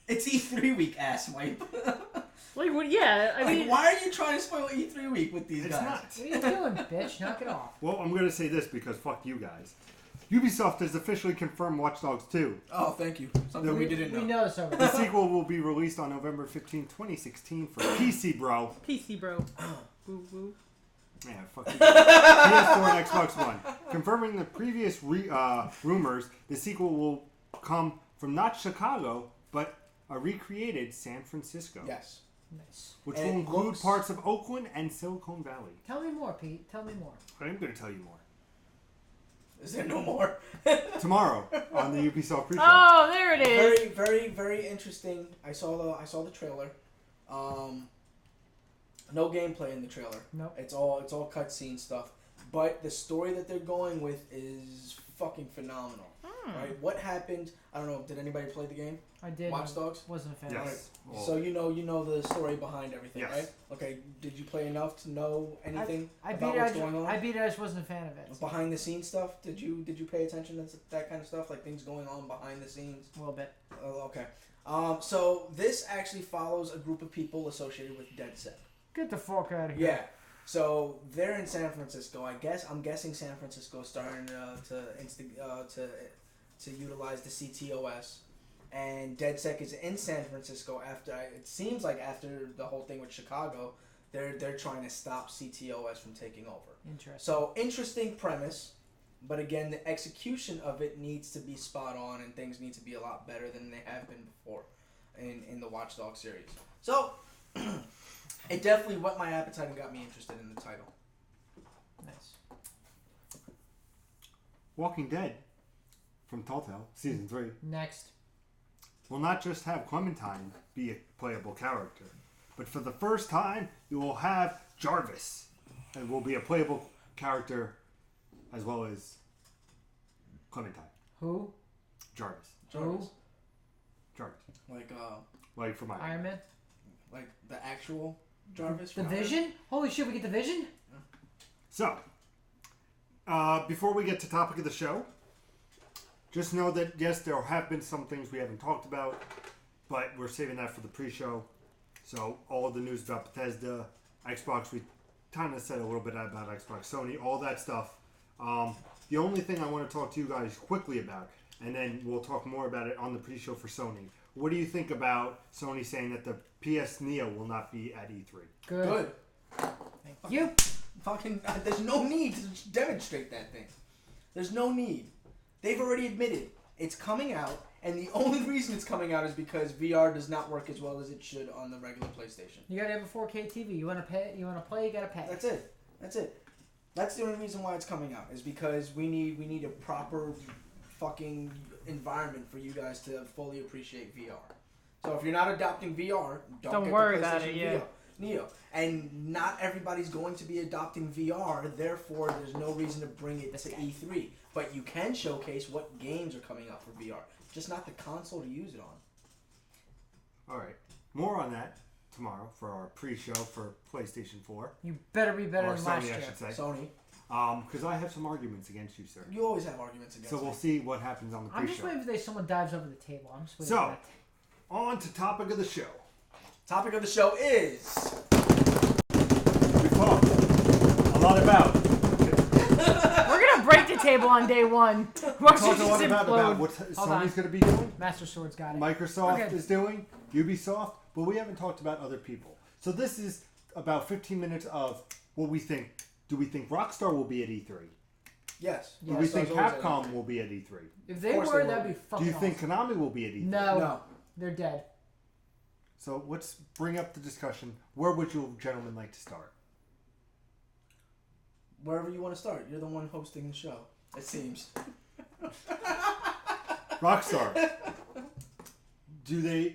It's E3 week, ass wipe. Like, well, yeah, I mean... why are you trying to spoil E3 week with these It's guys? not. What are you doing, bitch? Knock it off. Well, I'm going to say this because fuck you guys. Ubisoft has officially confirmed Watch Dogs 2. Oh, thank you. Something we didn't know. We know this already. The sequel will be released on November 15, 2016 for PC, bro. PC, bro. Woo woo. Yeah, fuck you. PS4 and Xbox One. Confirming the previous rumors, the sequel will come from not Chicago, but a recreated San Francisco. Yes. Nice. Which And will it include looks- parts of Oakland and Silicon Valley. Tell me more, Pete. Tell me more. I'm going to tell you more. Is there no more? Tomorrow on the Ubisoft pre-show. Oh, there it is. Very, very, very interesting. I saw the trailer. No gameplay in the trailer. Nope. It's all cutscene stuff. But the story that they're going with is fucking phenomenal. Right? What happened? I don't know. Did anybody play the game? I did. Watch Dogs? Wasn't a fan. Yes. Well, So you know the story behind everything, Yes. right? Okay. Did you play enough to know anything I beat about it. what's going on? I beat it. I just wasn't a fan of it. Behind the scenes stuff. Did you pay attention to that kind of stuff, like things going on behind the scenes? A little bit. Oh, okay. So this actually follows a group of people associated with DeadSec. Get the fuck out of here. Yeah. So they're in San Francisco. I'm guessing San Francisco is starting to utilize the CTOS, and DeadSec is in San Francisco after it seems like after the whole thing with Chicago, they're trying to stop CTOS from taking over. Interesting. So interesting premise, but again, the execution of it needs to be spot on, and things need to be a lot better than they have been before in the Watch Dogs series. So it definitely whet my appetite and got me interested in the title. Nice. Walking Dead from Telltale, Season 3, Next. will not just have Clementine be a playable character, but for the first time, you will have Jarvis, and will be a playable character as well as Clementine. Who? Jarvis. Jarvis. Jarvis. Like from Iron Man. Like the actual Jarvis. The from Iron Man? Vision? Holy shit! We get the Vision. So, before we get to topic of the show, just know that yes, there have been some things we haven't talked about, but we're saving that for the pre-show. So all the news about Bethesda, Xbox, we kind of said a little bit about Xbox, Sony, all that stuff. The only thing I want to talk to you guys quickly about, and then we'll talk more about it on the pre-show for Sony. What do you think about Sony saying that the PS Neo will not be at E3? Good. Thank you. Fucking. There's no need to demonstrate that thing. There's no need. They've already admitted it's coming out, and the only reason it's coming out is because VR does not work as well as it should on the regular PlayStation. You gotta have a 4K TV. You wanna pay? You wanna play? You gotta pay. That's it. That's the only reason why it's coming out, is because we need a proper fucking environment for you guys to fully appreciate VR. So if you're not adopting VR, don't get worry the about it. Yeah. Neo. And not everybody's going to be adopting VR, therefore there's no reason to bring it to E3. But you can showcase what games are coming out for VR, just not the console to use it on. All right. More on that tomorrow for our pre-show for PlayStation 4. You better be better Or than Sony, last I year. should say. Sony. Because I have some arguments against you, sir. You always have arguments against So we'll me. see what happens on the I'm just pre-show. waiting for someone dives over the table. I'm just waiting So, for that. on to topic of the show. Topic of the show is... We talked a lot about. We're gonna break the table on day one. We Watch it talked a just lot about implode. what Hold on. Sony's going to be doing. Master Sword's got it. Microsoft Okay. is doing, Ubisoft, but we haven't talked about other people. So this is about 15 minutes of what we think. Do we think Rockstar will be at E3? Yes. Do we think Rockstar's always at Capcom E3. will be at E3? If they course were, they that'd will. be fucking Do you think awesome. Konami will be at E3? No. They're dead. So let's bring up the discussion. Where would you gentlemen like to start? Wherever you want to start. You're the one hosting the show, it seems. Rockstar.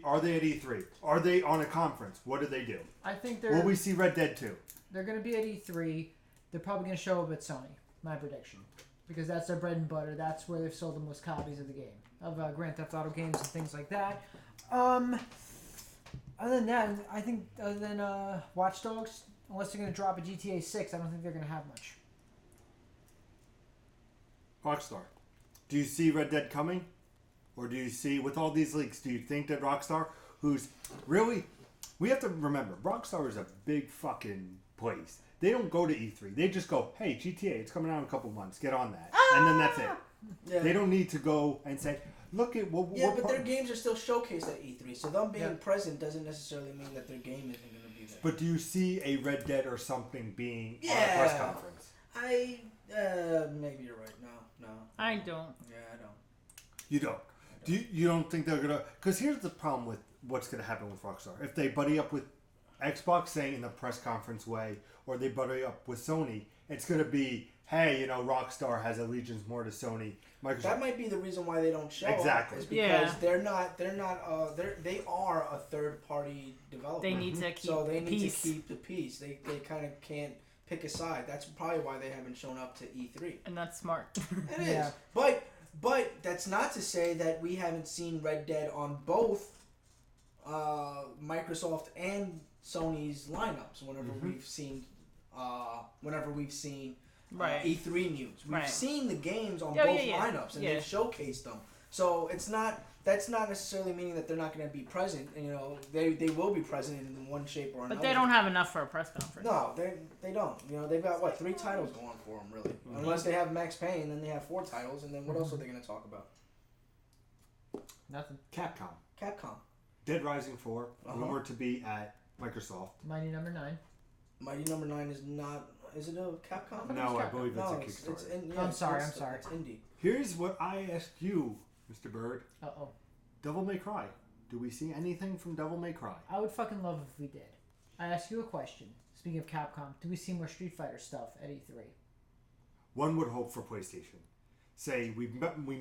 Are they at E3? Are they on a conference? What do they do? I think they're Will we see Red Dead 2? they're going to be at E3. They're probably going to show up at Sony. My prediction, because that's their bread and butter. That's where they've sold the most copies of the game, of Grand Theft Auto games and things like that. Other than that, I think other than Watch Dogs, unless they're going to drop a GTA 6, I don't think they're going to have much. Rockstar. Do you see Red Dead coming? Or do you see, with all these leaks, do you think that Rockstar, who's really... We have to remember, Rockstar is a big fucking place. They don't go to E3. They just go, hey, GTA, it's coming out in a couple months. Get on that. And then that's it. Yeah. They don't need to go and say, look at what... Yeah, what but part- their games are still showcased at E3, so them being Yeah. present doesn't necessarily mean that their game isn't going to be there. But do you see a Red Dead or something being on a Yeah. press conference? Maybe you're right. No. I don't. Yeah, I don't. You don't. You don't think they're gonna? Because here's the problem with what's gonna happen with Rockstar. If they buddy up with Xbox, saying in the press conference way, or they buddy up with Sony, it's gonna be, hey, Rockstar has allegiance more to Sony. Microsoft. That might be the reason why they don't show Exactly. up. Is because they are a third party developer. They need to keep So they need peace. to keep the peace. They kind of can't pick a side. That's probably why they haven't shown up to E3. And that's smart. It is. Yeah. But that's not to say that we haven't seen Red Dead on both Microsoft and Sony's lineups. Whenever we've seen Right. E3 news, we've Right. seen the games on Yeah, both yeah. lineups, and Yeah. they've showcased them. So that's not necessarily meaning that they're not going to be present. They will be present in one shape or another. But they don't have enough for a press conference. No, they don't. They've got 3 titles going for them, really. Unless they have Max Payne, then they have 4 titles, and then what else are they going to talk about? Nothing. Capcom. Capcom. Dead Rising 4, Uh-huh. rumored to be at Microsoft. Mighty Number 9. Mighty Number 9 is not. Is it a Capcom? No, I Capcom. believe it's a No, Kickstarter. I'm sorry. It's indie. Here's what I ask you, Mr. Bird. Uh-oh. Devil May Cry. Do we see anything from Devil May Cry? I would fucking love if we did. I ask you a question. Speaking of Capcom, do we see more Street Fighter stuff at E3? One would hope for PlayStation. Say, we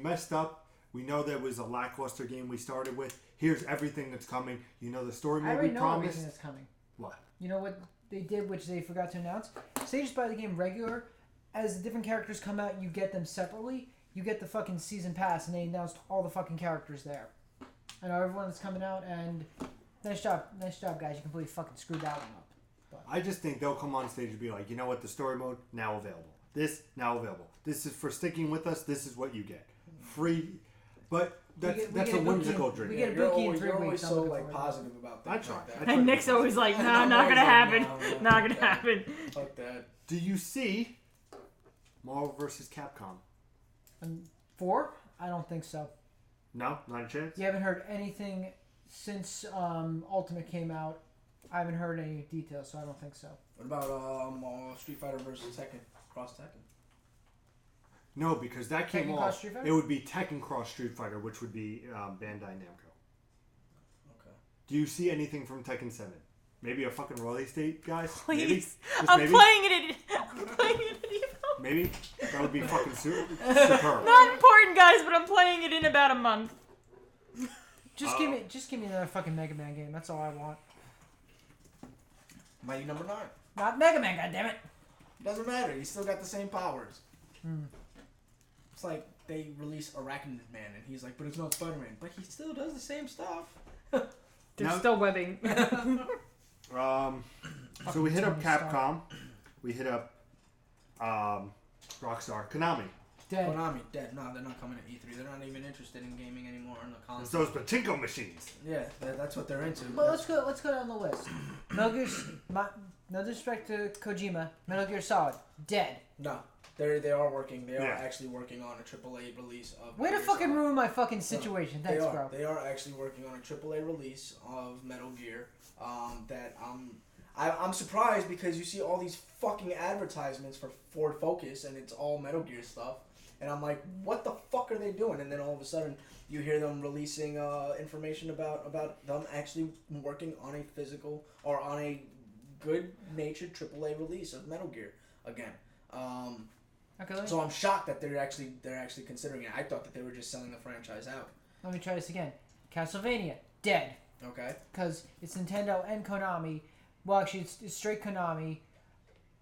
messed up. We know there was a lackluster game we started with. Here's everything that's coming. The story I mode we already know promised. everything that's coming. What? You know what they did, which they forgot to announce? Say you just buy the game regular. As the different characters come out, you get them separately. You get the fucking season pass, and they announced all the fucking characters there. I know everyone that's coming out, and nice job, guys. You completely fucking screwed that one up. But I just think they'll come on stage and be like, you know what? The story mode, now available. This, now available. This is for sticking with us. This is what you get. Free. But that's we that's get a a whimsical bookie- dream. we get a You're bookie in always, 3 you're always weeks. I'm so looking like forward to it. positive about things I try. like I that. try. And Nick's always like, nah, I'm not always gonna like, happen. no, Not gonna fuck that. happen. Fuck that. Do you see Marvel vs. Capcom? 4? I don't think so. No, not a chance. You haven't heard anything since Ultimate came out. I haven't heard any details, so I don't think so. What about Street Fighter versus Tekken? Cross Tekken. No, because that came Tekken off. Cross Street Fighter? It would be Tekken Cross Street Fighter, which would be Bandai Namco. Okay. Do you see anything from Tekken 7? Maybe a fucking release date, guys? Maybe? Please. Just I'm maybe? playing it. I'm playing it. Maybe that would be fucking superb. Not important, guys, but I'm playing it in about a month. Just give me another fucking Mega Man game. That's all I want. Mighty Number 9. Not Mega Man, goddammit. Doesn't matter. You still got the same powers. It's like they release Arachnid Man, and he's like, but it's not Spider-Man. But he still does the same stuff. There's still webbing. So we hit up Capcom. We hit up Rockstar. Konami. Dead. Konami, dead. No, they're not coming to E3. They're not even interested in gaming anymore on the It's console. those pachinko machines. Yeah, that's what they're into. Well, let's go down the list. Metal Gear, no disrespect to Kojima, Metal Gear Solid, dead. No, they are working. They are Yeah. actually working on a AAA release of. Way to Metal Gear fucking Solid. ruin my fucking situation. Thanks, they are. bro. They are actually working on a AAA release of Metal Gear. I'm surprised because you see all these fucking advertisements for Ford Focus and it's all Metal Gear stuff, and I'm like, what the fuck are they doing? And then all of a sudden you hear them releasing information about them actually working on a physical or on a good-natured AAA release of Metal Gear again. Okay, So I'm shocked that they're actually considering it. I thought that they were just selling the franchise out. let me try this again. Castlevania, dead. Okay. Because it's Nintendo and Konami. Well, actually, it's straight Konami,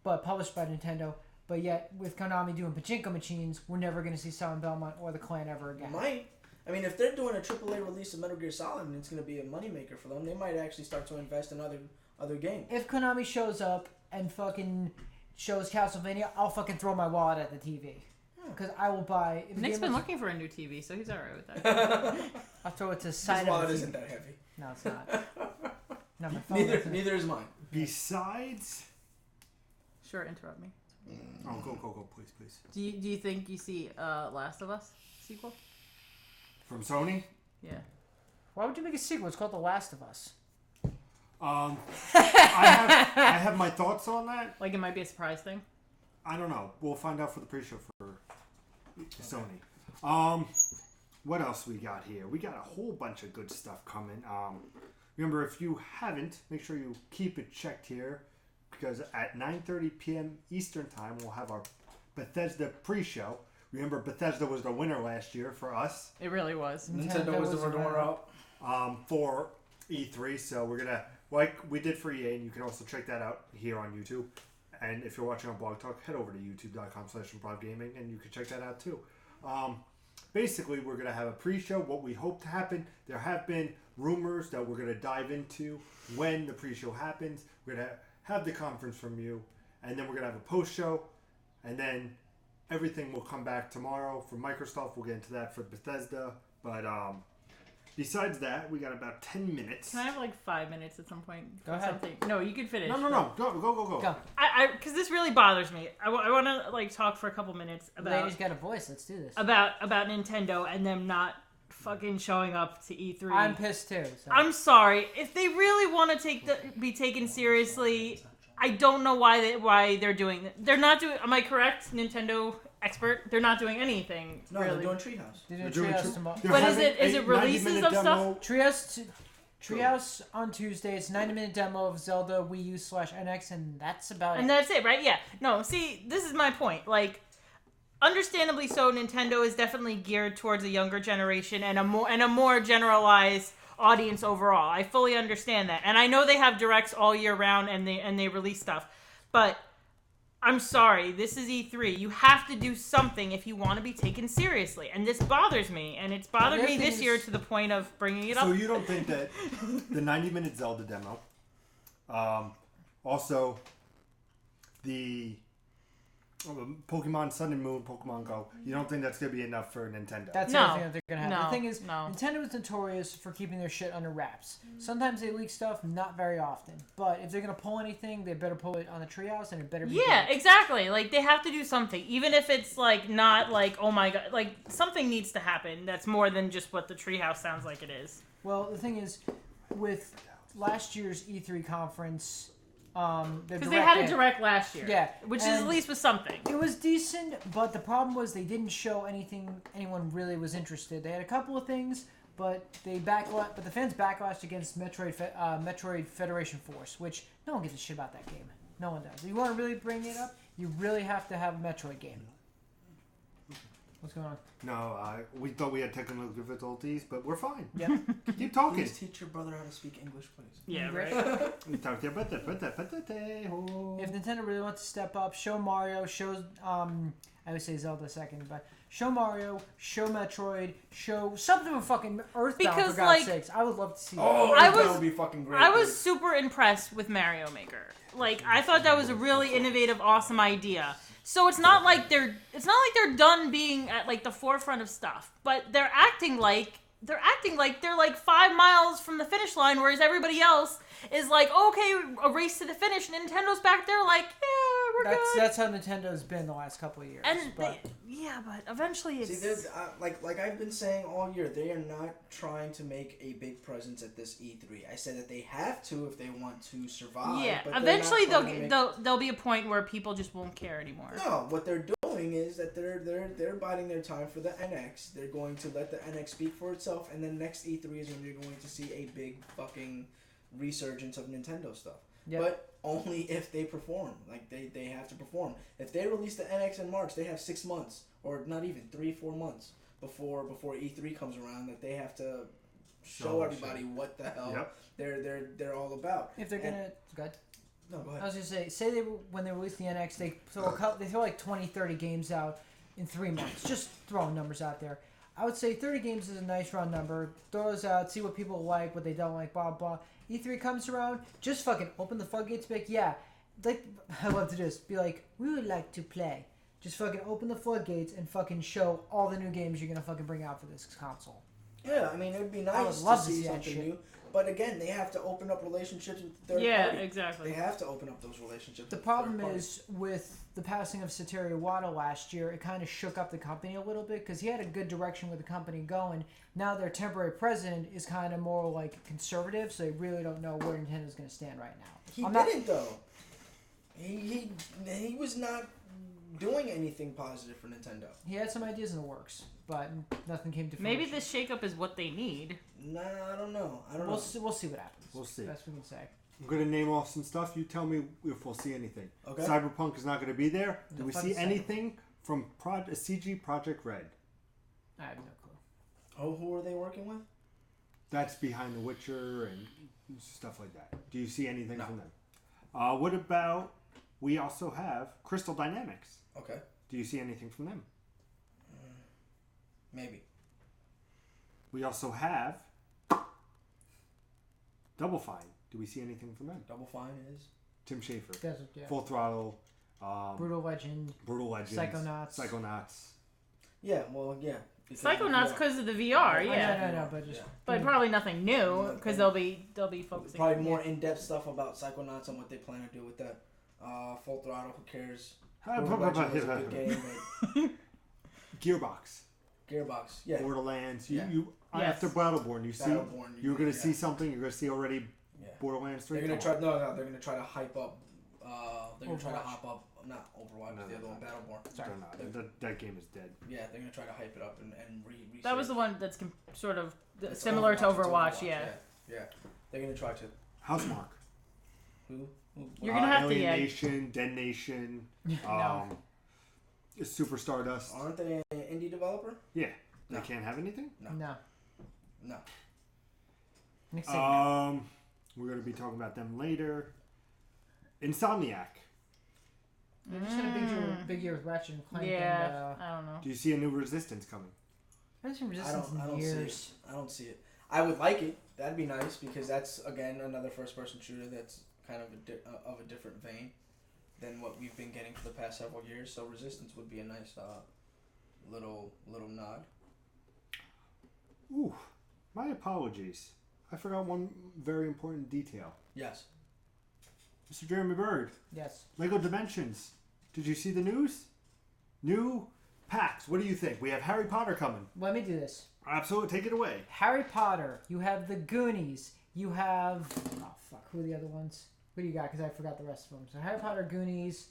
but published by Nintendo. But yet, with Konami doing pachinko machines, we're never going to see Silent Belmont or the Clan ever again. Might. I mean, if they're doing a AAA release of Metal Gear Solid and it's going to be a moneymaker for them, they might actually start to invest in other games. If Konami shows up and fucking shows Castlevania, I'll fucking throw my wallet at the TV. Because I will buy... If Nick's the game been is- looking for a new TV, so he's alright with that. I'll throw it to the His side wallet of the isn't TV. that heavy. No, it's not. No, my phone isn't. Neither is mine. Besides, Sure, interrupt me. oh, go, please. Do you think you see Last of Us sequel? From Sony. Yeah. Why would you make a sequel? It's called The Last of Us. I have my thoughts on that. Like it might be a surprise thing. I don't know. We'll find out for the pre-show for Sony. What else we got here? We got a whole bunch of good stuff coming. Remember, if you haven't, make sure you keep it checked here, because at 9:30 p.m. Eastern Time, we'll have our Bethesda pre-show. Remember, Bethesda was the winner last year for us. It really was. Nintendo was the runner-up. For E3, so we're gonna, like we did for EA, and you can also check that out here on YouTube. And if you're watching on Blog Talk, head over to youtube.com/ImprovGaming, and you can check that out too. Basically, we're going to have a pre-show, what we hope to happen. There have been rumors that we're going to dive into when the pre-show happens. We're going to have the conference from you, and then we're going to have a post-show, and then everything will come back tomorrow for Microsoft. We'll get into that for Bethesda. But besides that, we got about 10 minutes. Can I have like 5 minutes at some point? Go ahead. Something? No, you can finish. No. Go. Go. Because this really bothers me. I want to like talk for a couple minutes about Lady's got a voice. Let's do this. about Nintendo and them not fucking showing up to E3. I'm pissed too. So. I'm sorry. If they really want to be taken seriously, I don't know why they're doing that. They're not doing. Am I correct, Nintendo expert? They're not doing anything. No, really. they're doing Treehouse. They're doing Treehouse tomorrow. But is it releases of stuff? Treehouse on Tuesday. It's a 90-minute demo of Zelda Wii U /NX, and that's about And it. that's it, right? Yeah. No, see, this is my point. Like, understandably so, Nintendo is definitely geared towards a younger generation and a more generalized audience overall. I fully understand that. And I know they have directs all year round and they release stuff. But I'm sorry, this is E3. You have to do something if you want to be taken seriously. And this bothers me. And it's bothered me this year to the point of bringing it up. So you don't think that the 90-minute Zelda demo, also the Pokemon Sun and Moon, Pokemon Go, you don't think that's going to be enough for Nintendo? That's No. the other thing that they're going to have. No. The thing is, No. Nintendo is notorious for keeping their shit under wraps. Sometimes they leak stuff, not very often. But if they're going to pull anything, they better pull it on the Treehouse, and it better be Yeah, good. exactly. Like, they have to do something. Even if it's, like, not like, oh my god. Like, something needs to happen that's more than just what the Treehouse sounds like it is. Well, the thing is, with last year's E3 conference, Because they had a direct last year. Yeah, Which is and at least was something. it was decent, but the problem was they didn't show anyone really was interested. They had a couple of things, but the fans backlashed against Metroid Federation Force, which no one gives a shit about that game. No one does. You want to really bring it up? you really have to have a Metroid game. What's going on? No, we thought we had technical difficulties, but we're fine. Yep. Keep talking. Please teach your brother how to speak English, please. Yeah, right. We talked about that. If Nintendo really wants to step up, show Mario, show I would say Zelda second, but show Mario, show Metroid, show something with fucking Earthbound Because, for God's like- sakes. I would love to see Oh, that. that would be fucking great. I was dude. super impressed with Mario Maker. Like, I thought that was a really innovative, awesome idea. So it's not like they're done being at like the forefront of stuff, but they're acting like they're like 5 miles from the finish line, whereas everybody else is like, okay, a race to the finish. Nintendo's back there like, yeah, we're good. That's how Nintendo's been the last couple of years. And but but eventually it's... See, there's, like I've been saying all year, they are not trying to make a big presence at this E3. I said that they have to if they want to survive. yeah, but they're eventually not trying to make... there'll be a point where people just won't care anymore. No, what they're doing is that they're biding their time for the NX. They're going to let the NX speak for itself, and then next E3 is when you're going to see a big fucking resurgence of Nintendo stuff. Yep. But only if they perform. Like they have to perform. If they release the NX in March, they have 6 months, or not even 3-4 months before E3 comes around, that they have to show everybody what the hell they're all about. if they're gonna, go ahead. No, go ahead. I was gonna say when they release the NX, they throw like 20, 30 games out in 3 months. Just throwing numbers out there. I would say 30 games is a nice round number. Throw those out, see what people like, what they don't like, blah blah. E3 comes around, just fucking open the floodgates. Be like, yeah, like I love to just be like, we would like to play. Just fucking open the floodgates and fucking show all the new games you're gonna fucking bring out for this console. Yeah, I mean, it would be would nice love to to see see that something shit. new. But again, they have to open up relationships with the third Yeah, party. exactly. They have to open up those relationships. The with problem third party. is with the passing of Satoru Iwata last year, it kind of shook up the company a little bit because he had a good direction with the company going. Now their temporary president is kind of more like conservative, so they really don't know where Nintendo's going to stand right now. He I'm didn't though. He was not doing anything positive for Nintendo. He had some ideas in the works, but nothing came to fruition. Maybe this shakeup is what they need. Nah, I don't know. We'll see what happens. We'll see. Best we can say. I'm going to name off some stuff. You tell me if we'll see anything. Okay. Cyberpunk is not going to be there. Do No we fuck see is anything from CG Project Red? I have no clue. Oh, who are they working with? That's behind The Witcher and stuff like that. Do you see anything No. from them? What about, we also have Crystal Dynamics. Okay, Do you see anything from them? maybe. We also have Double Fine. Do we see anything from them? Double Fine is. Tim Schafer. Desert, yeah. Full Throttle. Brutal Legend. Brutal Legends. Psychonauts. Yeah, well, yeah. Psychonauts because of the VR, yeah. No, but just. But probably nothing new because they'll be focusing. Probably more in-depth stuff about Psychonauts and what they plan to do with that. Full Throttle, who cares? Brutal Legend was a good game, but Gearbox. Gearbox, yeah. Borderlands. Yeah. Yes. After Battleborn, Battleborn, you're going to yeah. see something. You're going to see already Yeah. Borderlands 3. They're gonna Come try. on. No, they're gonna try to hype up. They're gonna try to Overwatch. hop up. Not Overwatch, No, the other no, one, no. Battleborn. Sorry. That game is dead. Yeah, they're gonna try to hype it up and That was the one that's sort of It's similar to it's Overwatch, yeah. Yeah, they're gonna try to. Housemark. Who? You're gonna have to, Alien yeah. Nation, Dead Nation, Super Stardust. Aren't they an indie developer? Yeah. They No. can't have anything? No. No. Nick said no. We're going to be talking about them later. Insomniac. They just had a big year with Ratchet and Clank. Yeah, And, I don't know. Do you see a new Resistance coming? I haven't seen I Resistance don't in see it. years. I don't see it. I would like it. That'd be nice because that's again another first-person shooter that's kind of of a different vein than what we've been getting for the past several years. So Resistance would be a nice little nod. Ooh, my apologies. I forgot one very important detail. Yes. Mr. Jeremy Bird, Yes. Lego Dimensions. Did you see the news? New packs. What do you think? We have Harry Potter coming. Let me do this. Absolutely, take it away. Harry Potter. You have the Goonies. You have... Oh, fuck. Who are the other ones? What do you got? Because I forgot the rest of them. So Harry Potter, Goonies.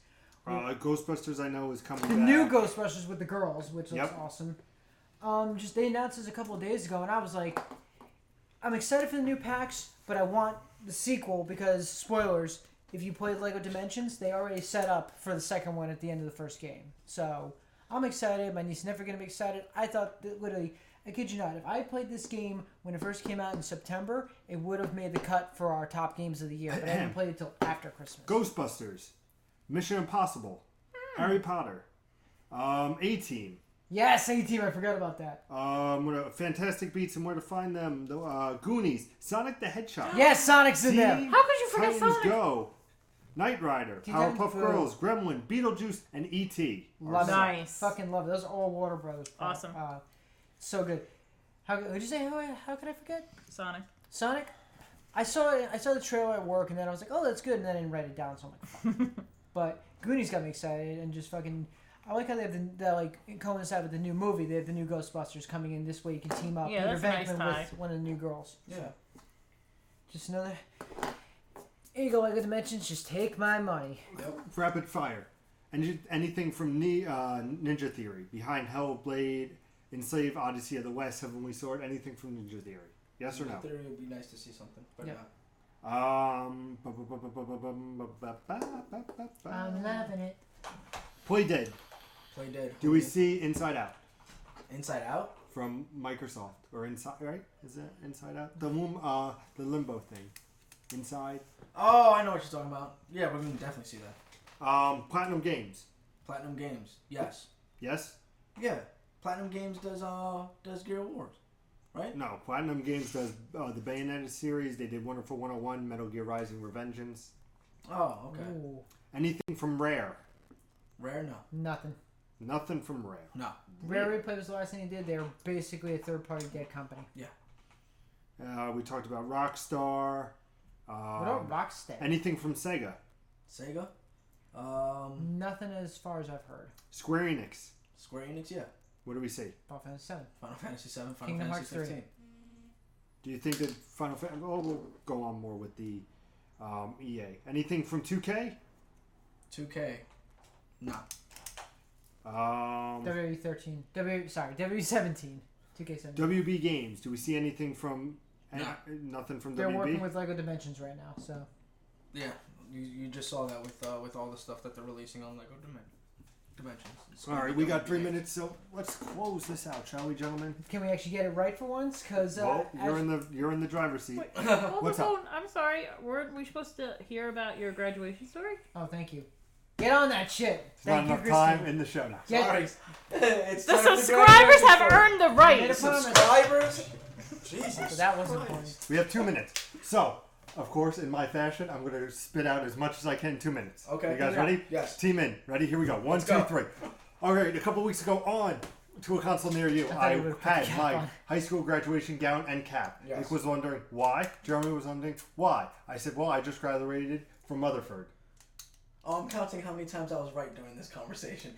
Ghostbusters, I know, is coming The back. new Ghostbusters with the girls, which looks Yep. awesome. Just they announced this a couple of days ago, and I was like, I'm excited for the new packs, but I want the sequel because, spoilers, if you played Lego Dimensions, they already set up for the second one at the end of the first game. So I'm excited. My niece is never going to be excited. I thought that literally, I kid you not, if I played this game when it first came out in September, it would have made the cut for our top games of the year. But I didn't play it until after Christmas. Ghostbusters, Mission Impossible, Harry Potter, A-Team. Yes, A-Team. I forgot about that. Fantastic Beasts and Where to Find Them, the Goonies, Sonic the Hedgehog. Yes, Sonic's in there. How could you forget Titans Sonic? Go, Knight Rider, Teen Powerpuff Titans Go. Girls, Gremlin, Beetlejuice, and E.T. Love it. Nice. Fucking love it. Those are all Warner Brothers. Awesome. So good. What'd you say? How could I forget? Sonic. I saw the trailer at work, and then I was like, "Oh, that's good," and then I didn't write it down, so I'm like, "Fuck." But Goonies got me excited, and just fucking. I like how they have the like coincide with the new movie. They have the new Ghostbusters coming in this way. You can team up Yeah, Peter that's a nice Venkman tie. with one of the new girls. Yeah. Just another. Here you go, Lego Dimensions. Just take my money. Rapid Fire. Anything from Ninja Theory, Behind Hellblade, Enslaved, Odyssey of the West, Heavenly Sword, anything from Ninja Theory. Yes or no? Ninja Theory would be nice to see something, but Yeah. Um, I'm loving it. Play Dead. Play Dead. Do we see Inside Out Inside Out? from Microsoft or Inside? Right? Is that Inside Out? The limbo thing. Inside. Oh, I know what you're talking about. Yeah, we're gonna definitely see that. Platinum Games. Platinum Games. Yes. Yes. Yeah. Platinum Games does Gear of Wars, right? No. Platinum Games does the Bayonetta series. They did Wonderful 101, Metal Gear Rising: Revengeance. Oh, okay. Ooh, Anything from Rare. Rare, no. nothing. Nothing from Rare. No. Rare Replay was the last thing they did. They were basically a third-party dead company. We talked about Rockstar. What about Rocksteady? Anything from Sega. Sega? Nothing as far as I've heard. Square Enix. Square Enix, yeah. What do we see? Final Fantasy 7. Final Fantasy 7, Final Kingdom Fantasy Hearts 3. 15. Do you think that Final Fantasy... Oh, we'll go on more with the EA. Anything from 2K? 2K. No. WWE13. WWE17. 2K17. WB Games. Do we see anything from... No. Nothing from They're WB? working with Lego Dimensions right now, so. Yeah, you just saw that with all the stuff that they're releasing on Lego Dimensions. It's All gonna right, be we got 3 WB. minutes, so let's close this out, shall we, gentlemen? Can we actually get it right for once? Because Well, you're in the driver's seat. Wait, hold What's the up? phone. I'm sorry. Weren't we supposed to hear about your graduation story? Oh, thank you. Get on that shit. There's Thank not you, enough time Christine. in the show now. Yeah. Sorry. It's The time for subscribers graduation have story. earned the Made right. a promise. Subscribers? Jesus. So that wasn't the Christ. point. We have 2 minutes. So, of course, in my fashion, I'm going to spit out as much as I can in 2 minutes. Okay. You guys Yeah. ready? Yes. Team in. Ready? Here we go. One, Let's two, go. three. All right. A couple weeks ago on to a console near you, thought I you would've put the had cap my on. high school graduation gown and cap. Yes. Nick was wondering why. Jeremy was wondering why. I said, well, I just graduated from Rutherford. Oh, I'm counting how many times I was right during this conversation.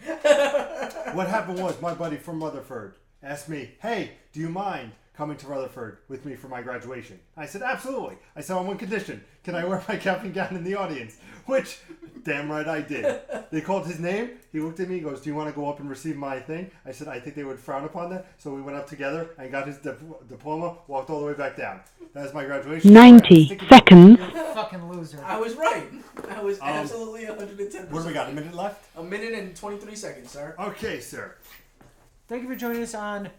What happened was my buddy from Rutherford asked me, hey, do you mind coming to Rutherford with me for my graduation? I said, absolutely. I said, on one condition. Can I wear my cap and gown in the audience? Which, damn right I did. They called his name. He looked at me. He goes, do you want to go up and receive my thing? I said, I think they would frown upon that. So we went up together and got his diploma, walked all the way back down. That was my graduation. 90 seconds. You're a fucking loser. I was right. I was absolutely 110%. What do we got? A minute left? A minute and 23 seconds, sir. Okay, sir. Thank you for joining us on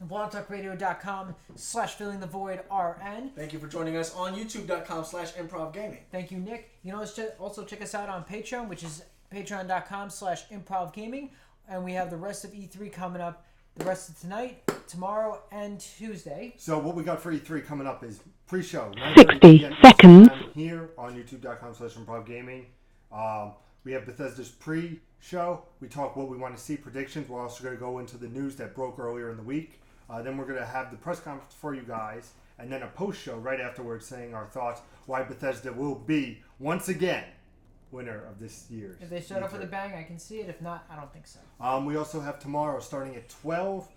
blogtalkradio.com/fillingthevoidrn. Thank you for joining us on youtube.com/improvgaming. Thank you, Nick. You know, also check us out on Patreon, which is patreon.com/improvgaming. And we have the rest of E3 coming up the rest of tonight, tomorrow, and Tuesday. So what we got for E3 coming up is pre-show. 60 p.m. seconds. Here on youtube.com/improvgaming. We have Bethesda's pre-show. We talk what we want to see, predictions. We're also going to go into the news that broke earlier in the week. Then we're going to have the press conference for you guys. And then a post-show right afterwards saying our thoughts why Bethesda will be, once again, winner of this year's If they start off E3. with a bang, I can see it. If not, I don't think so. We also have tomorrow, starting at 12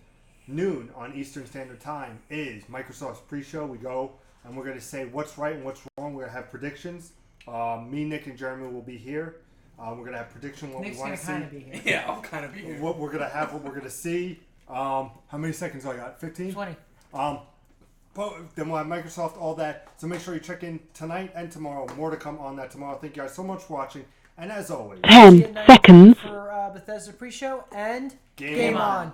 noon on Eastern Standard Time, is Microsoft's pre-show. We go and we're going to say what's right and what's wrong. We're going to have predictions. Me, Nick, and Jeremy will be here. We're going to have prediction what Nick's we want going to to see. kind of be here. Yeah, I'll kind of be here. What we're going to have, what we're going to see. How many seconds I got? 15? 20. Then we'll have Microsoft, all that. So make sure you check in tonight and tomorrow. More to come on that tomorrow. Thank you guys so much for watching. And as always, 10 seconds. For Bethesda pre-show and Game on.